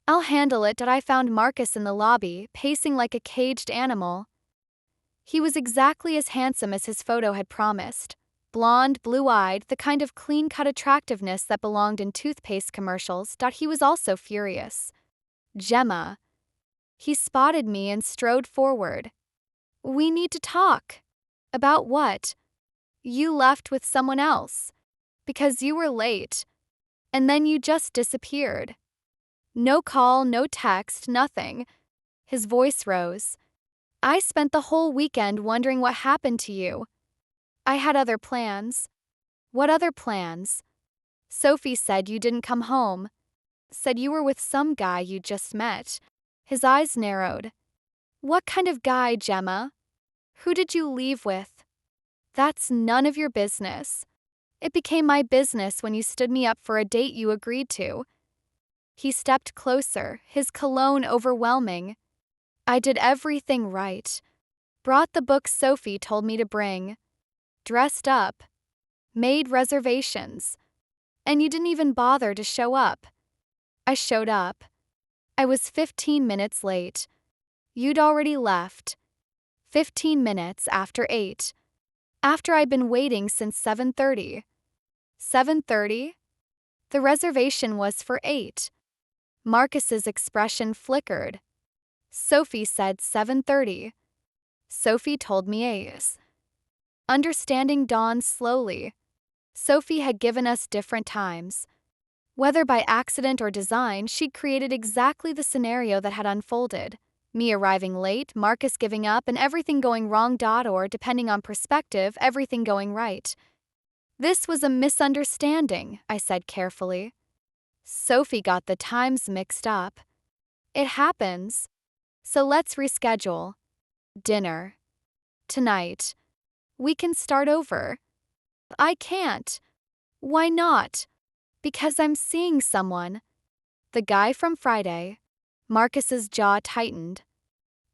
I'll handle it. I found Marcus in the lobby, pacing like a caged animal. He was exactly as handsome as his photo had promised. Blonde, blue-eyed, the kind of clean-cut attractiveness that belonged in toothpaste commercials. He was also furious. Gemma. He spotted me and strode forward. We need to talk. About what? You left with someone else. Because you were late. And then you just disappeared. No call, no text, nothing. His voice rose. I spent the whole weekend wondering what happened to you. I had other plans. What other plans? Sophie said you didn't come home. Said you were with some guy you just met. His eyes narrowed. What kind of guy, Gemma? Who did you leave with? That's none of your business. It became my business when you stood me up for a date you agreed to. He stepped closer, his cologne overwhelming. I did everything right. Brought the books Sophie told me to bring. Dressed up. Made reservations. And you didn't even bother to show up. I showed up. I was 15 minutes late. You'd already left. 15 minutes after 8. After I'd been waiting since 7:30. 7:30? The reservation was for 8. Marcus's expression flickered. Sophie said 7:30. Sophie told me 8. Understanding dawned slowly. Sophie had given us different times. Whether by accident or design, she'd created exactly the scenario that had unfolded. Me arriving late, Marcus giving up, and everything going wrong. Or, depending on perspective, everything going right. This was a misunderstanding, I said carefully. Sophie got the times mixed up. It happens. So let's reschedule. Dinner. Tonight. We can start over. I can't. Why not? Because I'm seeing someone. The guy from Friday. Marcus's jaw tightened.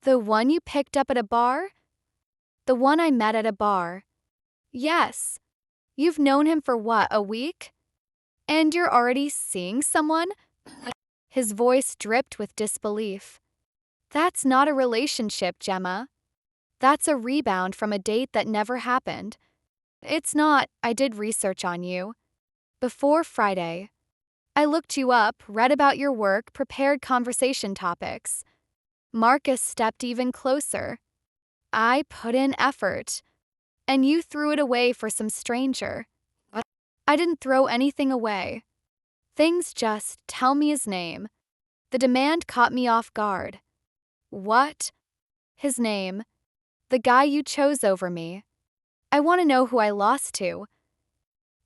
The one you picked up at a bar? The one I met at a bar. Yes. You've known him for what, a week? And you're already seeing someone? His voice dripped with disbelief. That's not a relationship, Gemma. That's a rebound from a date that never happened. It's not. I did research on you. Before Friday. I looked you up, read about your work, prepared conversation topics. Marcus stepped even closer. I put in effort. And you threw it away for some stranger. I didn't throw anything away. Things just, tell me his name. The demand caught me off guard. What? His name. The guy you chose over me. I want to know who I lost to.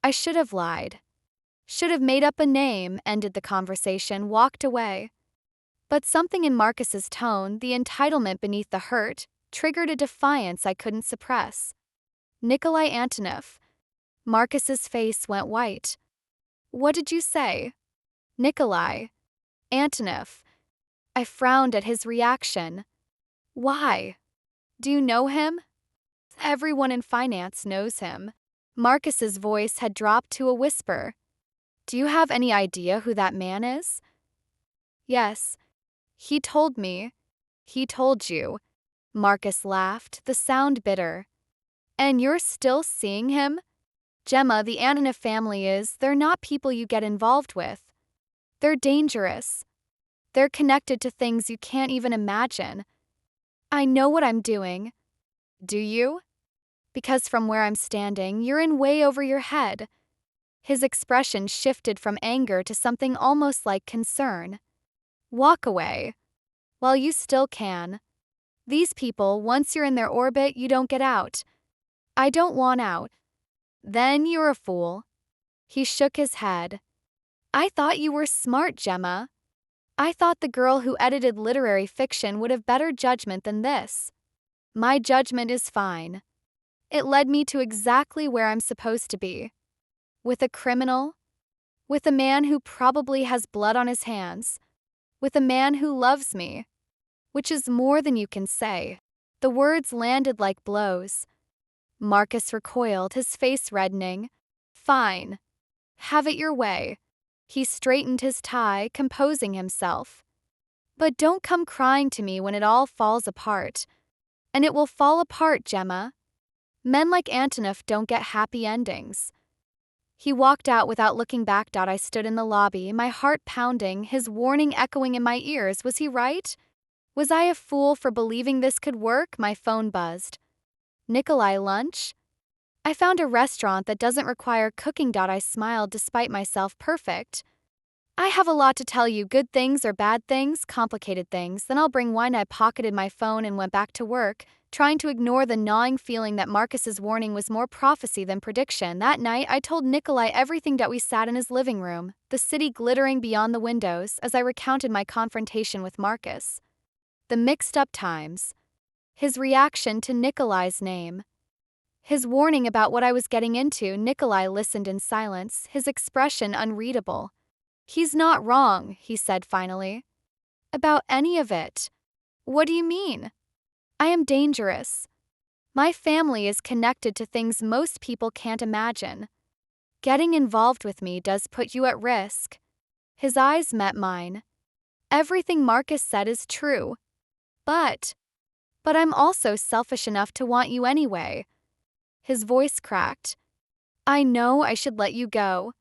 I should have lied. Should have made up a name, ended the conversation, walked away. But something in Marcus's tone, the entitlement beneath the hurt, triggered a defiance I couldn't suppress. Nikolai Antonov. Marcus's face went white. What did you say? Nikolai Antonov. I frowned at his reaction. Why? Do you know him? Everyone in finance knows him. Marcus's voice had dropped to a whisper. Do you have any idea who that man is? Yes. He told me. He told you. Marcus laughed, the sound bitter. And you're still seeing him? Gemma, the Antonov family they're not people you get involved with. They're dangerous. They're connected to things you can't even imagine. I know what I'm doing. Do you? Because from where I'm standing, you're in way over your head. His expression shifted from anger to something almost like concern. Walk away. While you still can. These people, once you're in their orbit, you don't get out. I don't want out. Then you're a fool. He shook his head. I thought you were smart, Gemma. I thought the girl who edited literary fiction would have better judgment than this. My judgment is fine. It led me to exactly where I'm supposed to be. With a criminal. With a man who probably has blood on his hands. With a man who loves me. Which is more than you can say. The words landed like blows. Marcus recoiled, his face reddening. Fine. Have it your way. He straightened his tie, composing himself. But don't come crying to me when it all falls apart. And it will fall apart, Gemma. Men like Antonov don't get happy endings. He walked out without looking back. I stood in the lobby, my heart pounding, his warning echoing in my ears. Was he right? Was I a fool for believing this could work? My phone buzzed. Nikolai, lunch? I found a restaurant that doesn't require cooking. I smiled despite myself. Perfect. I have a lot to tell you, good things or bad things, complicated things, then I'll bring wine. I pocketed my phone and went back to work, trying to ignore the gnawing feeling that Marcus's warning was more prophecy than prediction. That night, I told Nikolai everything. We sat in his living room, the city glittering beyond the windows, as I recounted my confrontation with Marcus. The mixed-up times. His reaction to Nikolai's name. His warning about what I was getting into. Nikolai listened in silence, his expression unreadable. He's not wrong, he said finally. About any of it. What do you mean? I am dangerous. My family is connected to things most people can't imagine. Getting involved with me does put you at risk. His eyes met mine. Everything Marcus said is true. But I'm also selfish enough to want you anyway. His voice cracked. I know I should let you go.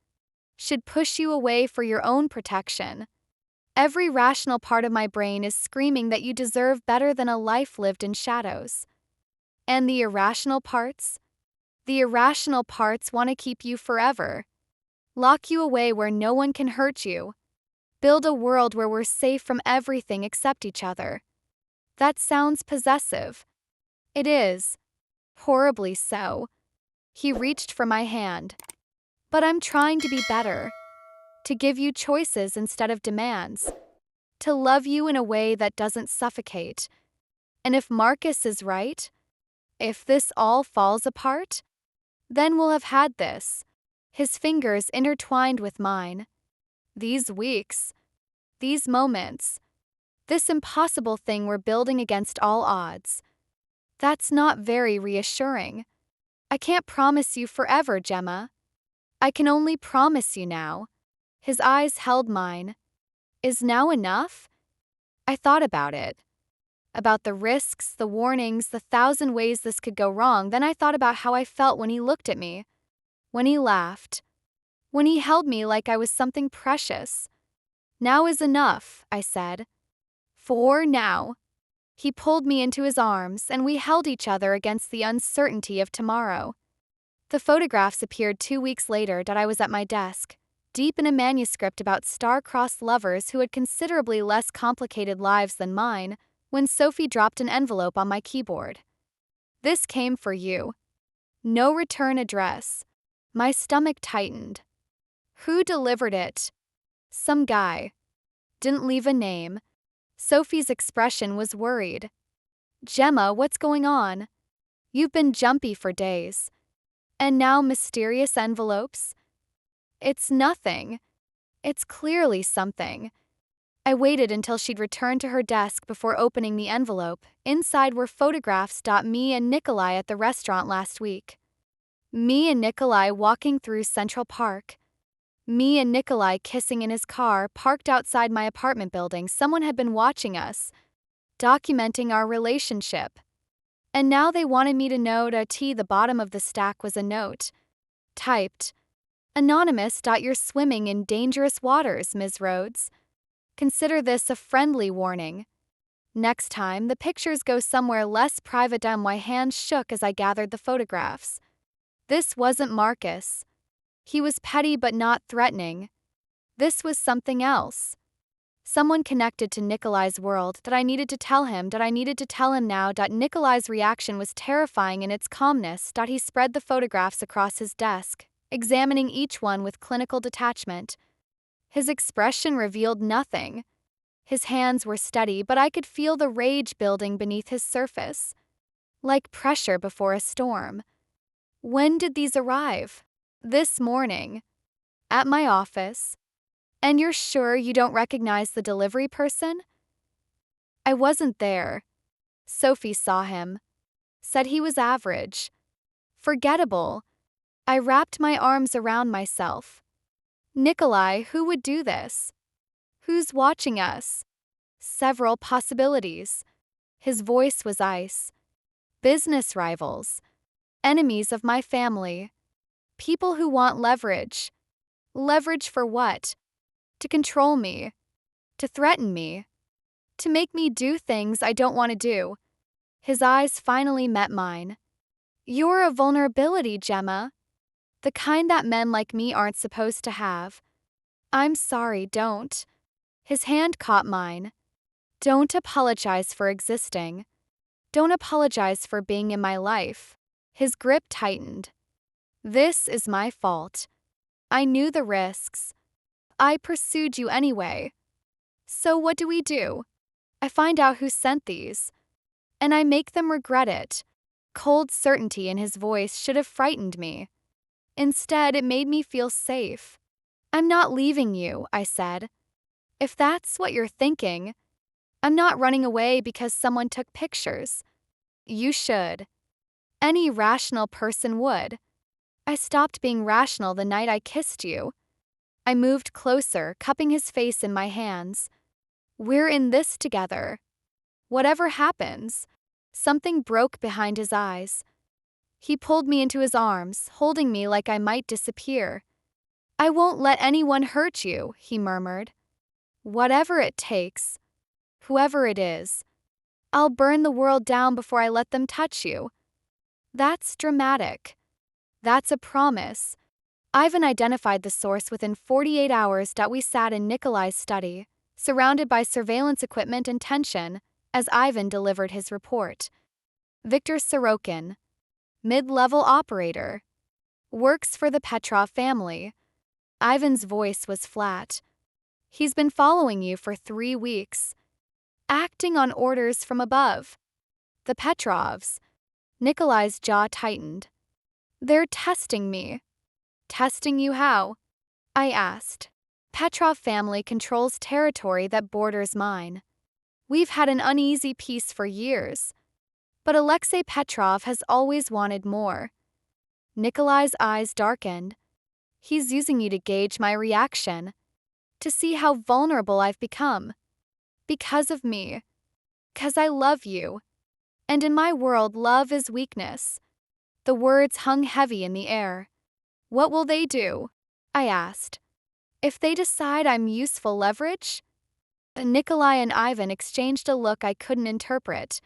Should push you away for your own protection. Every rational part of my brain is screaming that you deserve better than a life lived in shadows. And the irrational parts? The irrational parts want to keep you forever. Lock you away where no one can hurt you. Build a world where we're safe from everything except each other. That sounds possessive. It is. Horribly so. He reached for my hand. But I'm trying to be better. To give you choices instead of demands. To love you in a way that doesn't suffocate. And if Marcus is right, if this all falls apart, then we'll have had this. His fingers intertwined with mine. These weeks. These moments. This impossible thing we're building against all odds. That's not very reassuring. I can't promise you forever, Gemma. I can only promise you now. His eyes held mine. Is now enough? I thought about it. About the risks, the warnings, the thousand ways this could go wrong. Then I thought about how I felt when he looked at me. When he laughed. When he held me like I was something precious. Now is enough, I said. For now. He pulled me into his arms, and we held each other against the uncertainty of tomorrow. The photographs appeared 2 weeks later that I was at my desk, deep in a manuscript about star-crossed lovers who had considerably less complicated lives than mine, when Sophie dropped an envelope on my keyboard. This came for you. No return address. My stomach tightened. Who delivered it? Some guy. Didn't leave a name. Sophie's expression was worried. Gemma, what's going on? You've been jumpy for days. And now mysterious envelopes? It's nothing. It's clearly something. I waited until she'd returned to her desk before opening the envelope. Inside were photographs. Me and Nikolai at the restaurant last week. Me and Nikolai walking through Central Park. Me and Nikolai kissing in his car parked outside my apartment building. Someone had been watching us, documenting our relationship. And now they wanted me to know the bottom of the stack was a note. Typed, Anonymous. You're swimming in dangerous waters, Ms. Rhodes. Consider this a friendly warning. Next time, the pictures go somewhere less private. My hands shook as I gathered the photographs. This wasn't Marcus. He was petty but not threatening. This was something else. Someone connected to Nikolai's world that I needed to tell him now. Nikolai's reaction was terrifying in its calmness. He spread the photographs across his desk, examining each one with clinical detachment. His expression revealed nothing. His hands were steady, but I could feel the rage building beneath his surface. Like pressure before a storm. When did these arrive? This morning. At my office. And you're sure you don't recognize the delivery person? I wasn't there. Sophie saw him. Said he was average. Forgettable. I wrapped my arms around myself. Nikolai, who would do this? Who's watching us? Several possibilities. His voice was ice. Business rivals. Enemies of my family. People who want leverage. Leverage for what? To control me. To threaten me. To make me do things I don't want to do. His eyes finally met mine. You're a vulnerability, Gemma. The kind that men like me aren't supposed to have. I'm sorry, don't. His hand caught mine. Don't apologize for existing. Don't apologize for being in my life. His grip tightened. This is my fault. I knew the risks. I pursued you anyway. So what do? I find out who sent these. And I make them regret it. Cold certainty in his voice should have frightened me. Instead, it made me feel safe. I'm not leaving you, I said. If that's what you're thinking, I'm not running away because someone took pictures. You should. Any rational person would. I stopped being rational the night I kissed you. I moved closer, cupping his face in my hands. We're in this together. Whatever happens. Something broke behind his eyes. He pulled me into his arms, holding me like I might disappear. I won't let anyone hurt you, he murmured. Whatever it takes. Whoever it is. I'll burn the world down before I let them touch you. That's dramatic. That's a promise. Ivan identified the source within 48 hours. We sat in Nikolai's study, surrounded by surveillance equipment and tension, as Ivan delivered his report. Viktor Sorokin, mid-level operator, works for the Petrov family. Ivan's voice was flat. He's been following you for 3 weeks, acting on orders from above. The Petrovs. Nikolai's jaw tightened. They're testing me. Testing you how? I asked. Petrov family controls territory that borders mine. We've had an uneasy peace for years, but Alexei Petrov has always wanted more. Nikolai's eyes darkened. He's using you to gauge my reaction, to see how vulnerable I've become. Because of me. 'Cause I love you. And in my world, love is weakness. The words hung heavy in the air. What will they do? I asked. If they decide I'm useful leverage? Nikolai and Ivan exchanged a look I couldn't interpret.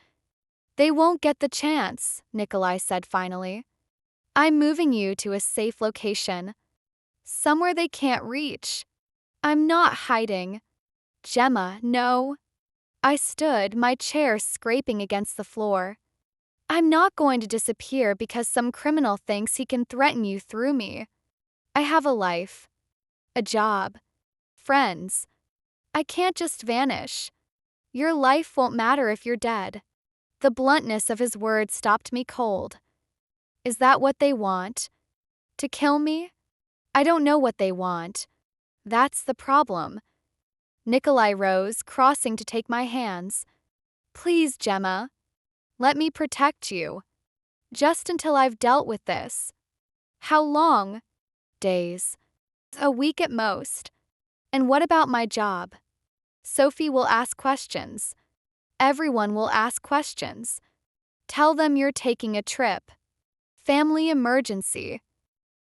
They won't get the chance, Nikolai said finally. I'm moving you to a safe location. Somewhere they can't reach. I'm not hiding. Gemma, no. I stood, my chair scraping against the floor. I'm not going to disappear because some criminal thinks he can threaten you through me. I have a life. A job. Friends. I can't just vanish. Your life won't matter if you're dead. The bluntness of his words stopped me cold. Is that what they want? To kill me? I don't know what they want. That's the problem. Nikolai rose, crossing to take my hands. Please, Gemma. Let me protect you. Just until I've dealt with this. How long? Days. A week at most. And what about my job? Sophie will ask questions. Everyone will ask questions. Tell them you're taking a trip. Family emergency.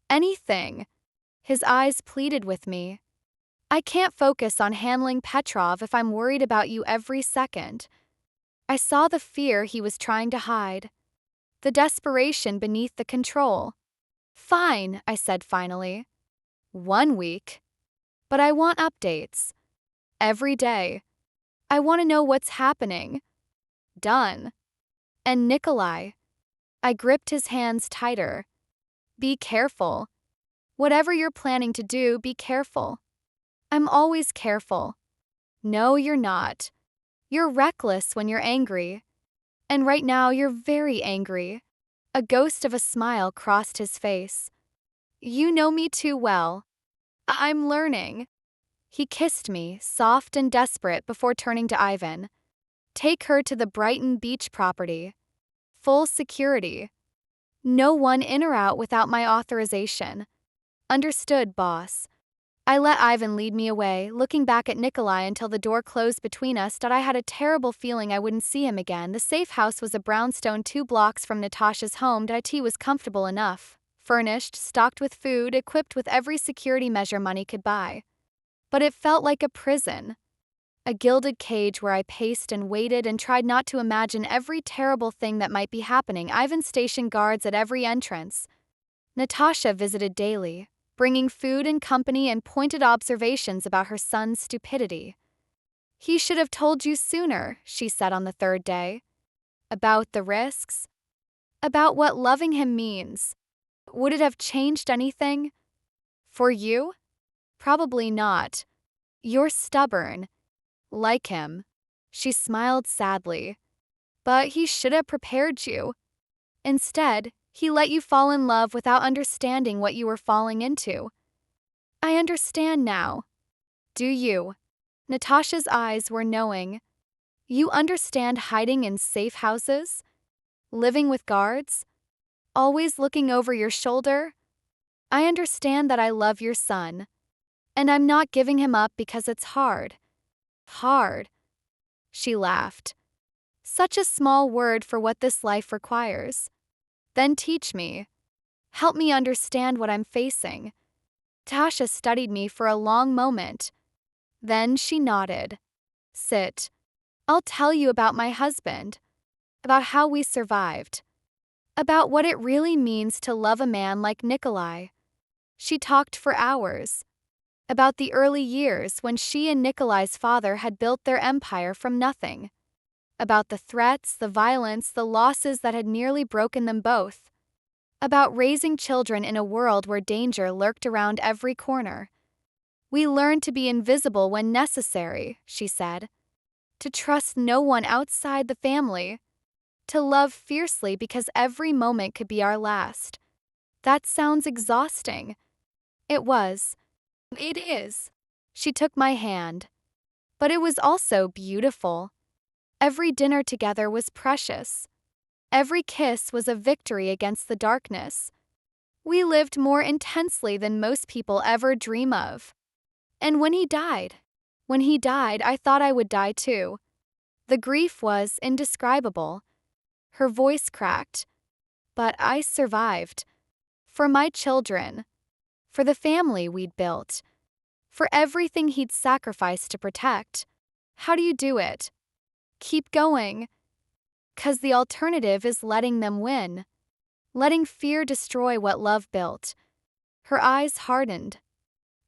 Anything. His eyes pleaded with me. I can't focus on handling Petrov if I'm worried about you every second. I saw the fear he was trying to hide. The desperation beneath the control. Fine, I said finally. 1 week. But I want updates. Every day. I want to know what's happening. Done. And Nikolai. I gripped his hands tighter. Be careful. Whatever you're planning to do, be careful. I'm always careful. No, you're not. You're reckless when you're angry. And right now you're very angry. A ghost of a smile crossed his face. You know me too well. I'm learning. He kissed me, soft and desperate, before turning to Ivan. Take her to the Brighton Beach property. Full security. No one in or out without my authorization. Understood, boss. I let Ivan lead me away, looking back at Nikolai until the door closed between us. I had a terrible feeling I wouldn't see him again. The safe house was a brownstone 2 blocks from Natasha's home. It was comfortable enough. Furnished, stocked with food, equipped with every security measure money could buy. But it felt like a prison. A gilded cage where I paced and waited and tried not to imagine every terrible thing that might be happening. Ivan stationed guards at every entrance. Natasha visited daily, bringing food and company and pointed observations about her son's stupidity. He should have told you sooner, she said on the 3rd day. About the risks? About what loving him means. Would it have changed anything? For you? Probably not. You're stubborn. Like him. She smiled sadly. But he should have prepared you. Instead, he let you fall in love without understanding what you were falling into. I understand now. Do you? Natasha's eyes were knowing. You understand hiding in safe houses? Living with guards? Always looking over your shoulder? I understand that I love your son. And I'm not giving him up because it's hard. Hard. She laughed. Such a small word for what this life requires. Then teach me. Help me understand what I'm facing. Tasha studied me for a long moment. Then she nodded. Sit. I'll tell you about my husband. About how we survived. About what it really means to love a man like Nikolai. She talked for hours. About the early years when she and Nikolai's father had built their empire from nothing. About the threats, the violence, the losses that had nearly broken them both. About raising children in a world where danger lurked around every corner. We learned to be invisible when necessary, she said. To trust no one outside the family. To love fiercely because every moment could be our last. That sounds exhausting. It was. It is. She took my hand. But it was also beautiful. Every dinner together was precious. Every kiss was a victory against the darkness. We lived more intensely than most people ever dream of. And when he died, I thought I would die too. The grief was indescribable. Her voice cracked. But I survived. For my children. For the family we'd built. For everything he'd sacrificed to protect. How do you do it? Keep going. 'Cause the alternative is letting them win. Letting fear destroy what love built. Her eyes hardened.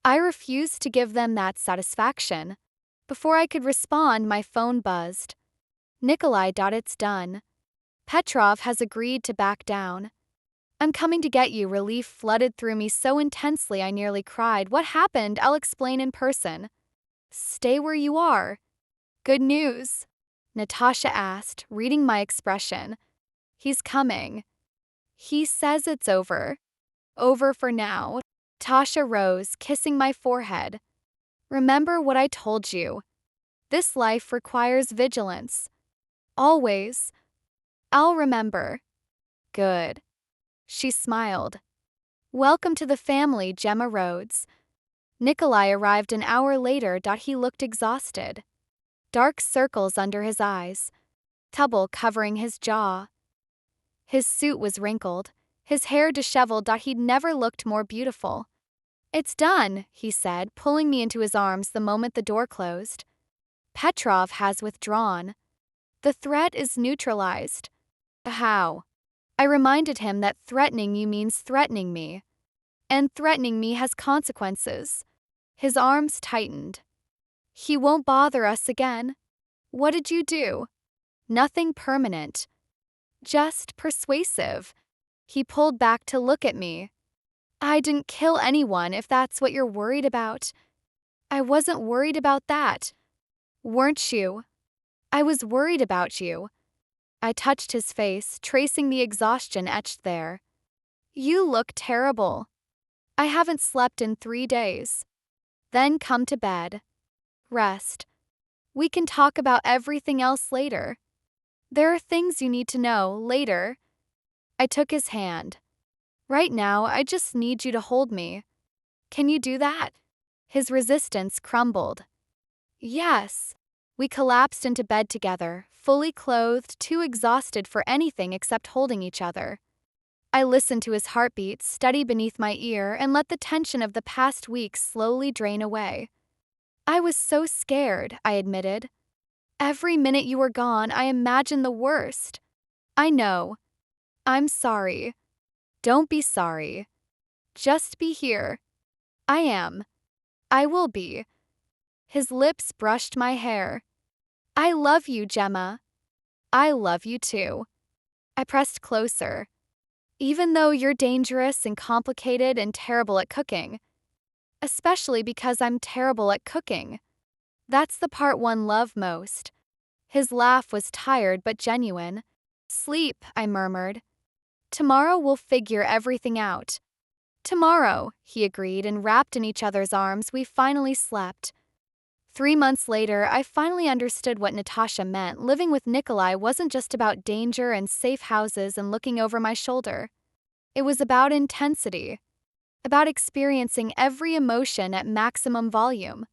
I refused to give them that satisfaction. Before I could respond, my phone buzzed. Nikolai. It's done. Petrov has agreed to back down. I'm coming to get you. Relief flooded through me so intensely I nearly cried. What happened? I'll explain in person. Stay where you are. Good news? Natasha asked, reading my expression. He's coming. He says it's over. Over for now. Tasha rose, kissing my forehead. Remember what I told you. This life requires vigilance. Always. I'll remember. Good. She smiled. Welcome to the family, Gemma Rhodes. Nikolai arrived an hour later. He looked exhausted. Dark circles under his eyes. Stubble covering his jaw. His suit was wrinkled, his hair disheveled. He'd never looked more beautiful. It's done, he said, pulling me into his arms the moment the door closed. Petrov has withdrawn. The threat is neutralized. How? I reminded him that threatening you means threatening me. And threatening me has consequences. His arms tightened. He won't bother us again. What did you do? Nothing permanent. Just persuasive. He pulled back to look at me. I didn't kill anyone if that's what you're worried about. I wasn't worried about that. Weren't you? I was worried about you. I touched his face, tracing the exhaustion etched there. You look terrible. I haven't slept in 3 days. Then come to bed. Rest. We can talk about everything else later. There are things you need to know later. I took his hand. Right now, I just need you to hold me. Can you do that? His resistance crumbled. Yes. We collapsed into bed together, fully clothed, too exhausted for anything except holding each other. I listened to his heartbeat steady beneath my ear and let the tension of the past weeks slowly drain away. I was so scared, I admitted. Every minute you were gone, I imagined the worst. I know. I'm sorry. Don't be sorry. Just be here. I am. I will be. His lips brushed my hair. I love you, Gemma. I love you too. I pressed closer. Even though you're dangerous and complicated and terrible at cooking. Especially because I'm terrible at cooking. That's the part one loved most. His laugh was tired but genuine. Sleep, I murmured. Tomorrow we'll figure everything out. Tomorrow, he agreed, and wrapped in each other's arms, we finally slept. 3 months later, I finally understood what Natasha meant. Living with Nikolai wasn't just about danger and safe houses and looking over my shoulder. It was about intensity. About experiencing every emotion at maximum volume.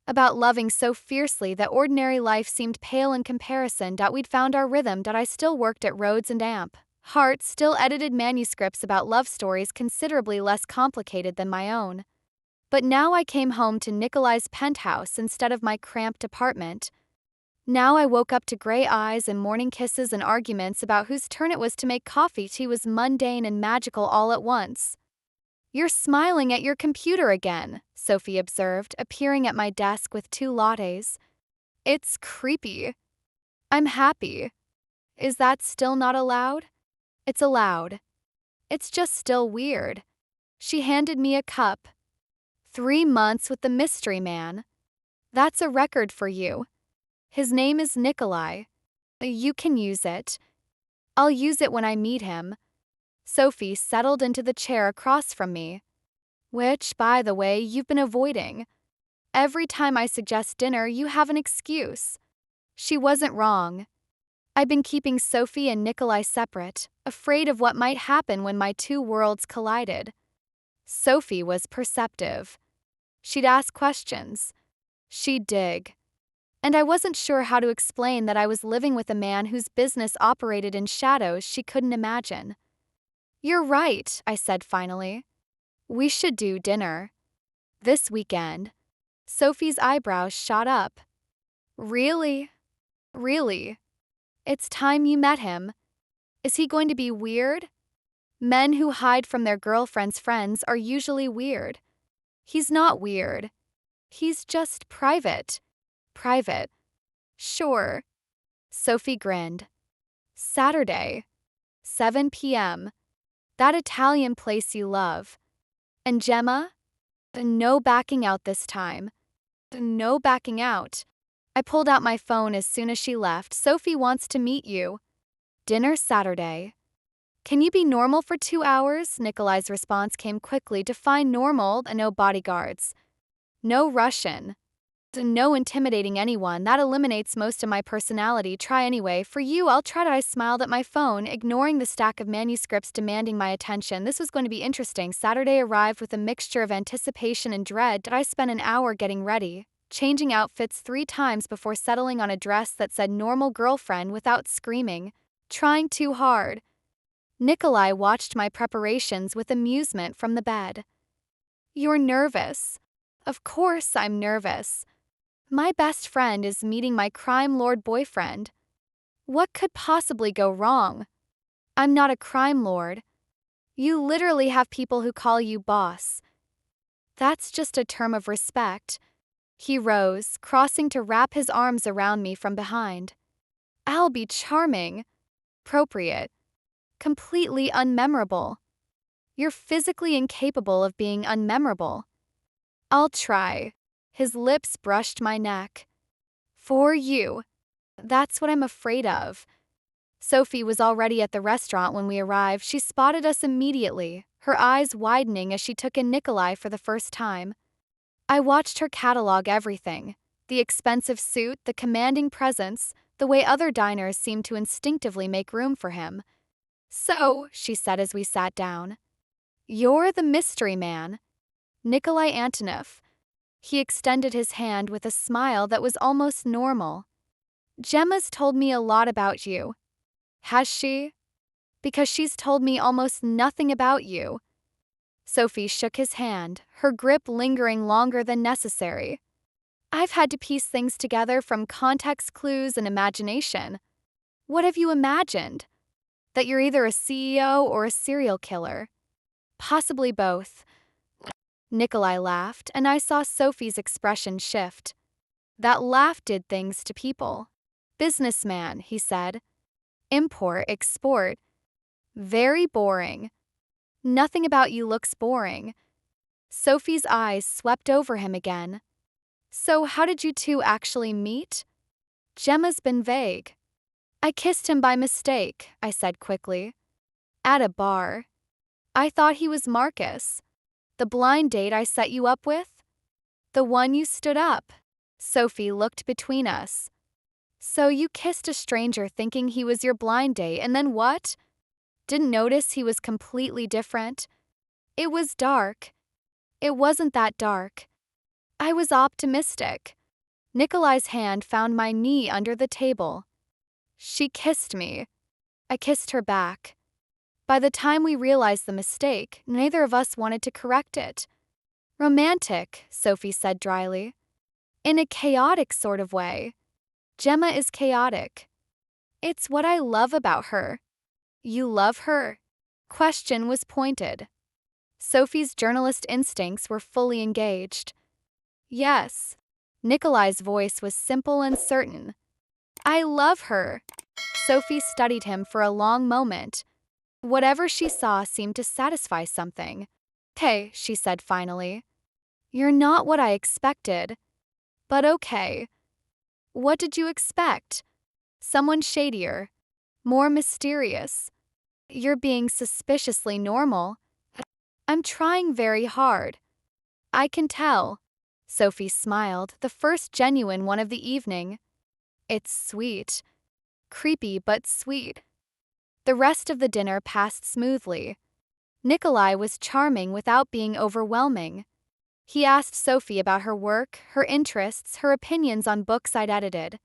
About loving so fiercely that ordinary life seemed pale in comparison. We'd found our rhythm. I still worked at Rhodes and Amp. Hart still edited manuscripts about love stories considerably less complicated than my own. But now I came home to Nikolai's penthouse instead of my cramped apartment. Now I woke up to gray eyes and morning kisses and arguments about whose turn it was to make coffee. Tea was mundane and magical all at once. You're smiling at your computer again, Sophie observed, appearing at my desk with 2 lattes. It's creepy. I'm happy. Is that still not allowed? It's allowed. It's just still weird. She handed me a cup. 3 months with the mystery man. That's a record for you. His name is Nikolai. You can use it. I'll use it when I meet him. Sophie settled into the chair across from me. Which, by the way, you've been avoiding. Every time I suggest dinner, you have an excuse. She wasn't wrong. I've been keeping Sophie and Nikolai separate, afraid of what might happen when my two worlds collided. Sophie was perceptive. She'd ask questions. She'd dig. And I wasn't sure how to explain that I was living with a man whose business operated in shadows she couldn't imagine. You're right, I said finally. We should do dinner. This weekend. Sophie's eyebrows shot up. Really? Really? It's time you met him. Is he going to be weird? Men who hide from their girlfriend's friends are usually weird. He's not weird. He's just private. Private. Sure. Sophie grinned. Saturday. 7 p.m. That Italian place you love. And Gemma? No backing out this time. No backing out. I pulled out my phone as soon as she left. Sophie wants to meet you. Dinner Saturday. Can you be normal for 2 hours? Nikolai's response came quickly. Define normal and no bodyguards. No Russian. No intimidating anyone. That eliminates most of my personality. Try anyway. For you, I'll try to. I smiled at my phone, ignoring the stack of manuscripts demanding my attention. This was going to be interesting. Saturday arrived with a mixture of anticipation and dread. I spent an hour getting ready, changing outfits 3 times before settling on a dress that said normal girlfriend without screaming, trying too hard. Nikolai watched my preparations with amusement from the bed. You're nervous. Of course I'm nervous. My best friend is meeting my crime lord boyfriend. What could possibly go wrong? I'm not a crime lord. You literally have people who call you boss. That's just a term of respect. He rose, crossing to wrap his arms around me from behind. I'll be charming. Appropriate. Completely unmemorable. You're physically incapable of being unmemorable. I'll try. His lips brushed my neck. For you. That's what I'm afraid of. Sophie was already at the restaurant when we arrived. She spotted us immediately, her eyes widening as she took in Nikolai for the first time. I watched her catalog everything. The expensive suit, the commanding presence, the way other diners seemed to instinctively make room for him. So, she said as we sat down. You're the mystery man. Nikolai Antonov. He extended his hand with a smile that was almost normal. Gemma's told me a lot about you. Has she? Because she's told me almost nothing about you. Sophie shook his hand, her grip lingering longer than necessary. I've had to piece things together from context clues and imagination. What have you imagined? That you're either a CEO or a serial killer. Possibly both. Nikolai laughed, and I saw Sophie's expression shift. That laugh did things to people. Businessman, he said. Import, export. Very boring. Nothing about you looks boring. Sophie's eyes swept over him again. So how did you two actually meet? Gemma's been vague. I kissed him by mistake, I said quickly. At a bar. I thought he was Marcus. The blind date I set you up with? The one you stood up. Sophie looked between us. So you kissed a stranger thinking he was your blind date, and then what? Didn't notice he was completely different? It was dark. It wasn't that dark. I was optimistic. Nikolai's hand found my knee under the table. She kissed me. I kissed her back. By the time we realized the mistake, neither of us wanted to correct it. Romantic, Sophie said dryly. In a chaotic sort of way. Gemma is chaotic. It's what I love about her. You love her? Question was pointed. Sophie's journalist instincts were fully engaged. Yes. Nikolai's voice was simple and certain. I love her. Sophie studied him for a long moment. Whatever she saw seemed to satisfy something. "Okay," she said finally. "You're not what I expected. But okay. What did you expect? Someone shadier. More mysterious. You're being suspiciously normal." "I'm trying very hard. I can tell." Sophie smiled, the first genuine one of the evening. "It's sweet. Creepy but sweet." The rest of the dinner passed smoothly. Nikolai was charming without being overwhelming. He asked Sophie about her work, her interests, her opinions on books I'd edited.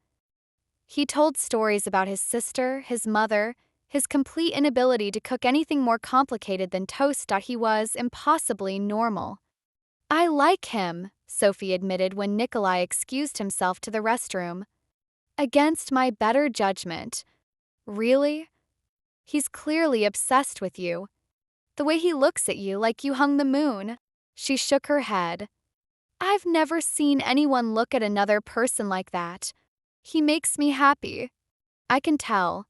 He told stories about his sister, his mother, his complete inability to cook anything more complicated than toast. He was impossibly normal. "I like him," Sophie admitted when Nikolai excused himself to the restroom. "Against my better judgment." "Really? He's clearly obsessed with you. The way he looks at you like you hung the moon." She shook her head. "I've never seen anyone look at another person like that. He makes me happy. I can tell.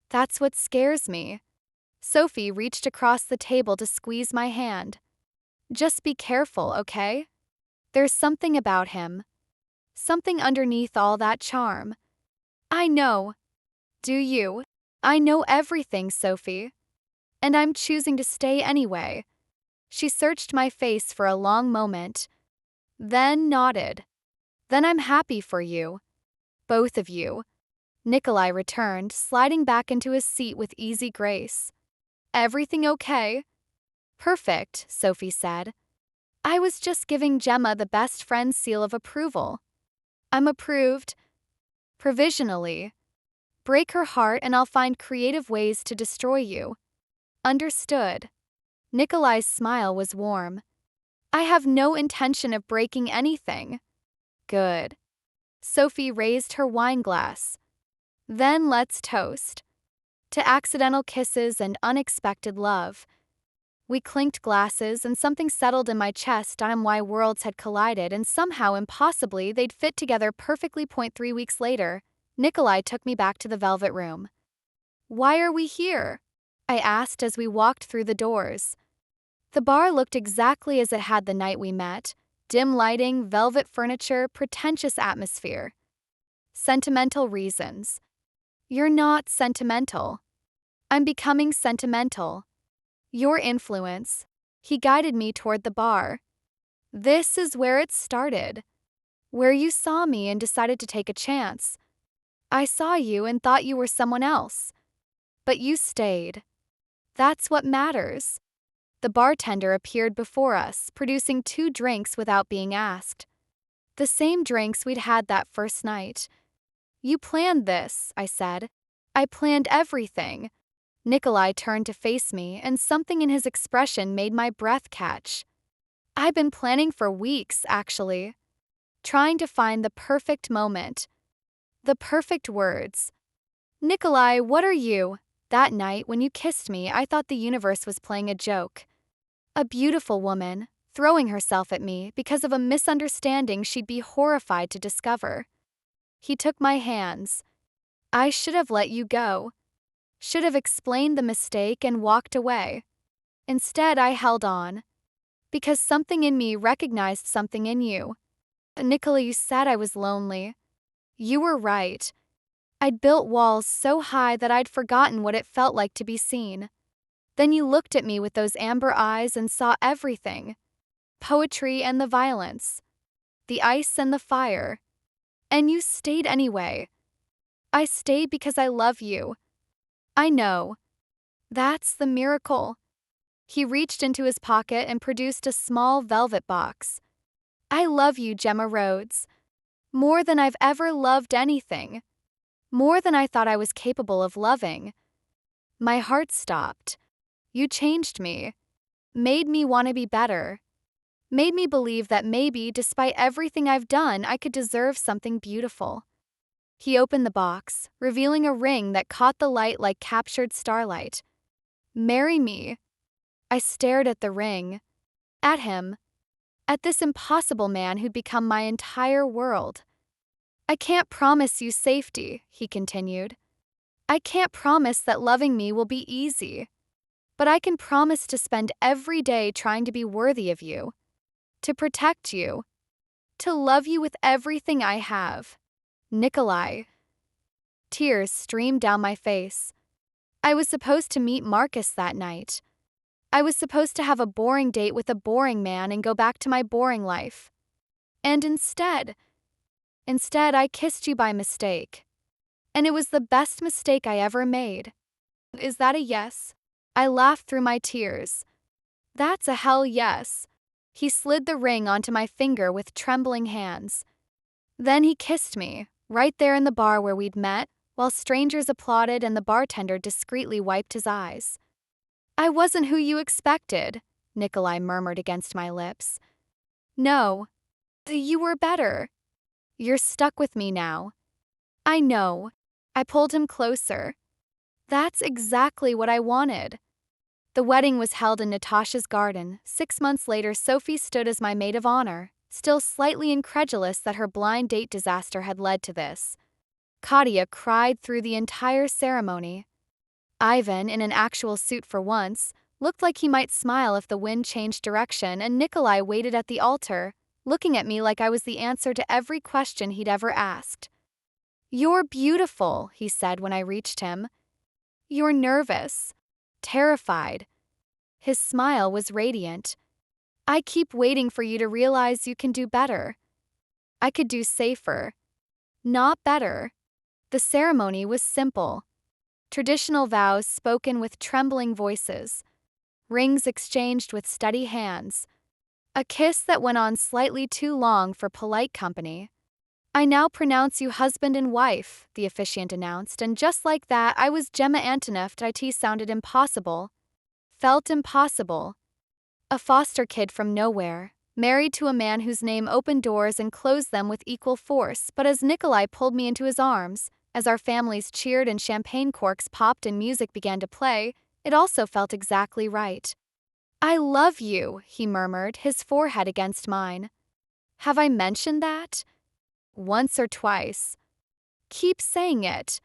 That's what scares me." Sophie reached across the table to squeeze my hand. "Just be careful, okay? There's something about him. Something underneath all that charm." "I know. Do you?" "I know everything, Sophie. And I'm choosing to stay anyway." She searched my face for a long moment, then nodded. "Then I'm happy for you. Both of you." Nikolai returned, sliding back into his seat with easy grace. "Everything okay?" "Perfect," Sophie said. "I was just giving Gemma the best friend seal of approval." "I'm approved." "Provisionally. Break her heart and I'll find creative ways to destroy you." "Understood." Nikolai's smile was warm. "I have no intention of breaking anything." "Good." Sophie raised her wine glass. "Then let's toast. To accidental kisses and unexpected love." We clinked glasses and something settled in my chest on why worlds had collided and somehow impossibly they'd fit together perfectly. 3 weeks later, Nikolai took me back to the Velvet Room. "Why are we here?" I asked as we walked through the doors. The bar looked exactly as it had the night we met. Dim lighting, velvet furniture, pretentious atmosphere. "Sentimental reasons." "You're not sentimental." "I'm becoming sentimental." "Your influence." He guided me toward the bar. "This is where it started. Where you saw me and decided to take a chance. I saw you and thought you were someone else. But you stayed. That's what matters." The bartender appeared before us, producing 2 drinks without being asked. The same drinks we'd had that first night. "You planned this," I said. "I planned everything." Nikolai turned to face me, and something in his expression made my breath catch. "I've been planning for weeks, actually. Trying to find the perfect moment. The perfect words. Nikolai, what are you?" That night, when you kissed me, I thought the universe was playing a joke. A beautiful woman, throwing herself at me because of a misunderstanding she'd be horrified to discover. He took my hands. "I should have let you go. Should have explained the mistake and walked away. Instead, I held on. Because something in me recognized something in you. Nicola, you said I was lonely. You were right. I'd built walls so high that I'd forgotten what it felt like to be seen. Then you looked at me with those amber eyes and saw everything. Poetry and the violence. The ice and the fire. And you stayed anyway. I stayed because I love you. I know. That's the miracle." He reached into his pocket and produced a small velvet box. "I love you, Gemma Rhodes. More than I've ever loved anything. More than I thought I was capable of loving." My heart stopped. "You changed me. Made me want to be better. Made me believe that maybe, despite everything I've done, I could deserve something beautiful." He opened the box, revealing a ring that caught the light like captured starlight. "Marry me." I stared at the ring. At him. At this impossible man who'd become my entire world. I can't promise you safety, he continued. I can't promise that loving me will be easy. But I can promise to spend every day trying to be worthy of you, to protect you, to love you with everything I have. Nikolai. Tears streamed down my face. I was supposed to meet Marcus that night. I was supposed to have a boring date with a boring man and go back to my boring life. And instead, I kissed you by mistake. And it was the best mistake I ever made. Is that a yes? I laughed through my tears. That's a hell yes. He slid the ring onto my finger with trembling hands. Then he kissed me, right there in the bar where we'd met, while strangers applauded and the bartender discreetly wiped his eyes. I wasn't who you expected, Nikolai murmured against my lips. No, you were better. You're stuck with me now. I know. I pulled him closer. That's exactly what I wanted. The wedding was held in Natasha's garden. 6 months later, Sophie stood as my maid of honor, still slightly incredulous that her blind date disaster had led to this. Katya cried through the entire ceremony. Ivan, in an actual suit for once, looked like he might smile if the wind changed direction, and Nikolai waited at the altar, looking at me like I was the answer to every question he'd ever asked. You're beautiful, he said when I reached him. You're nervous, terrified. His smile was radiant. I keep waiting for you to realize you can do better. I could do safer. Not better. The ceremony was simple. Traditional vows spoken with trembling voices. Rings exchanged with steady hands. A kiss that went on slightly too long for polite company. I now pronounce you husband and wife, the officiant announced, and just like that, I was Gemma Antonoff. It sounded impossible. Felt impossible. A foster kid from nowhere, married to a man whose name opened doors and closed them with equal force, but as Nikolai pulled me into his arms, as our families cheered and champagne corks popped and music began to play, it also felt exactly right. I love you, he murmured, his forehead against mine. Have I mentioned that? Once or twice. Keep saying it.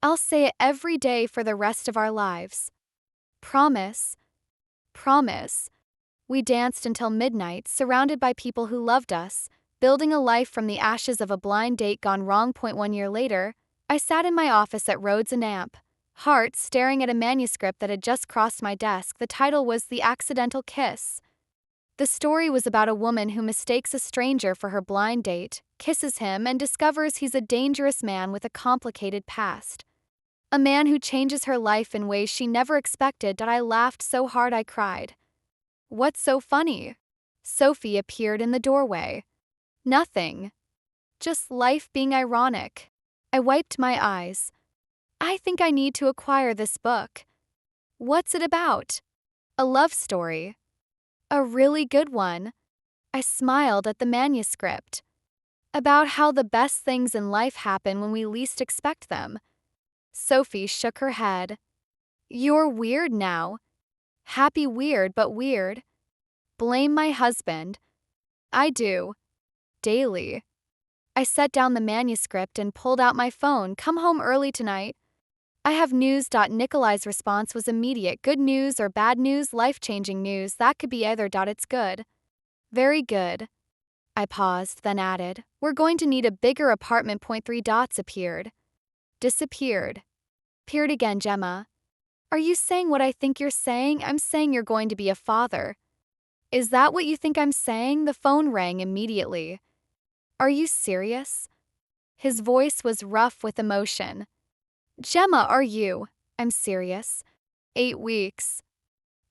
I'll say it every day for the rest of our lives. Promise. Promise. We danced until midnight, surrounded by people who loved us, building a life from the ashes of a blind date gone wrong. 1 year later, I sat in my office at Rhodes and Amp, heart staring at a manuscript that had just crossed my desk. The title was The Accidental Kiss. The story was about a woman who mistakes a stranger for her blind date, kisses him, and discovers he's a dangerous man with a complicated past. A man who changes her life in ways she never expected. I laughed so hard I cried. What's so funny? Sophie appeared in the doorway. Nothing. Just life being ironic. I wiped my eyes. I think I need to acquire this book. What's it about? A love story. A really good one. I smiled at the manuscript. About how the best things in life happen when we least expect them. Sophie shook her head. You're weird now. Happy weird, but weird. Blame my husband. I do. Daily. I set down the manuscript and pulled out my phone. Come home early tonight. I have news. Nikolai's response was immediate. Good news or bad news, life-changing news, that could be either. It's good. Very good. I paused, then added, we're going to need a bigger apartment. 3 dots appeared. Disappeared. Appeared again. Gemma. Are you saying what I think you're saying? I'm saying you're going to be a father. Is that what you think I'm saying? The phone rang immediately. Are you serious? His voice was rough with emotion. Gemma, are you? I'm serious. 8 weeks.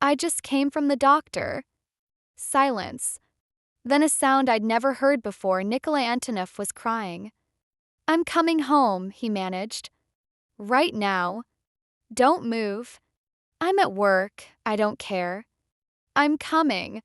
I just came from the doctor. Silence. Then a sound I'd never heard before. Nikolai Antonoff was crying. I'm coming home, he managed. Right now. Don't move. I'm at work. I don't care. I'm coming.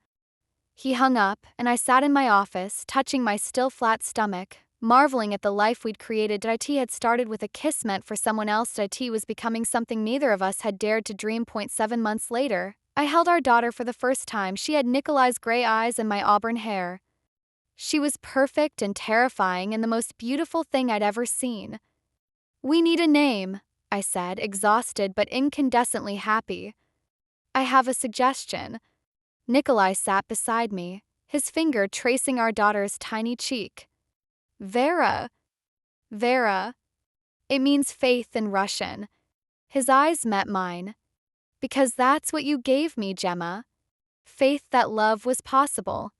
He hung up, and I sat in my office, touching my still flat stomach, marveling at the life we'd created. It had started with a kiss meant for someone else. It was becoming something neither of us had dared to dream. 7 months later, I held our daughter for the first time. She had Nikolai's gray eyes and my auburn hair. She was perfect and terrifying and the most beautiful thing I'd ever seen. "We need a name," I said, exhausted but incandescently happy. "I have a suggestion." Nikolai sat beside me, his finger tracing our daughter's tiny cheek. "Vera." "Vera. It means faith in Russian." His eyes met mine. "Because that's what you gave me, Gemma. Faith that love was possible.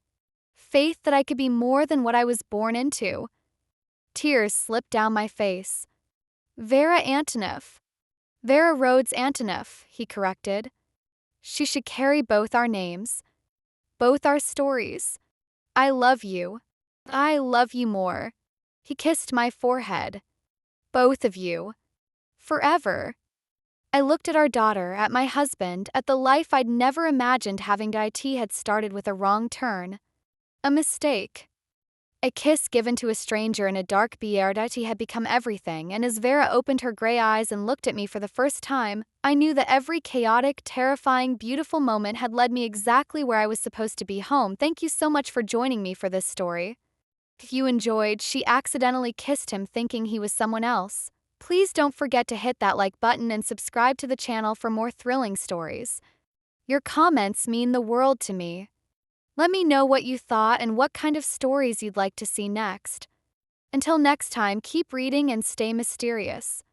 Faith that I could be more than what I was born into." Tears slipped down my face. "Vera Antonov." "Vera Rhodes Antonov," he corrected. "She should carry both our names, both our stories. I love you. I love you more." He kissed my forehead. "Both of you. Forever." I looked at our daughter, at my husband, at the life I'd never imagined having. IT had started with a wrong turn. A mistake. A kiss given to a stranger in a dark Bierdite had become everything, and as Vera opened her gray eyes and looked at me for the first time, I knew that every chaotic, terrifying, beautiful moment had led me exactly where I was supposed to be, home. Thank you so much for joining me for this story. If you enjoyed, she accidentally kissed him thinking he was someone else. Please don't forget to hit that like button and subscribe to the channel for more thrilling stories. Your comments mean the world to me. Let me know what you thought and what kind of stories you'd like to see next. Until next time, keep reading and stay mysterious.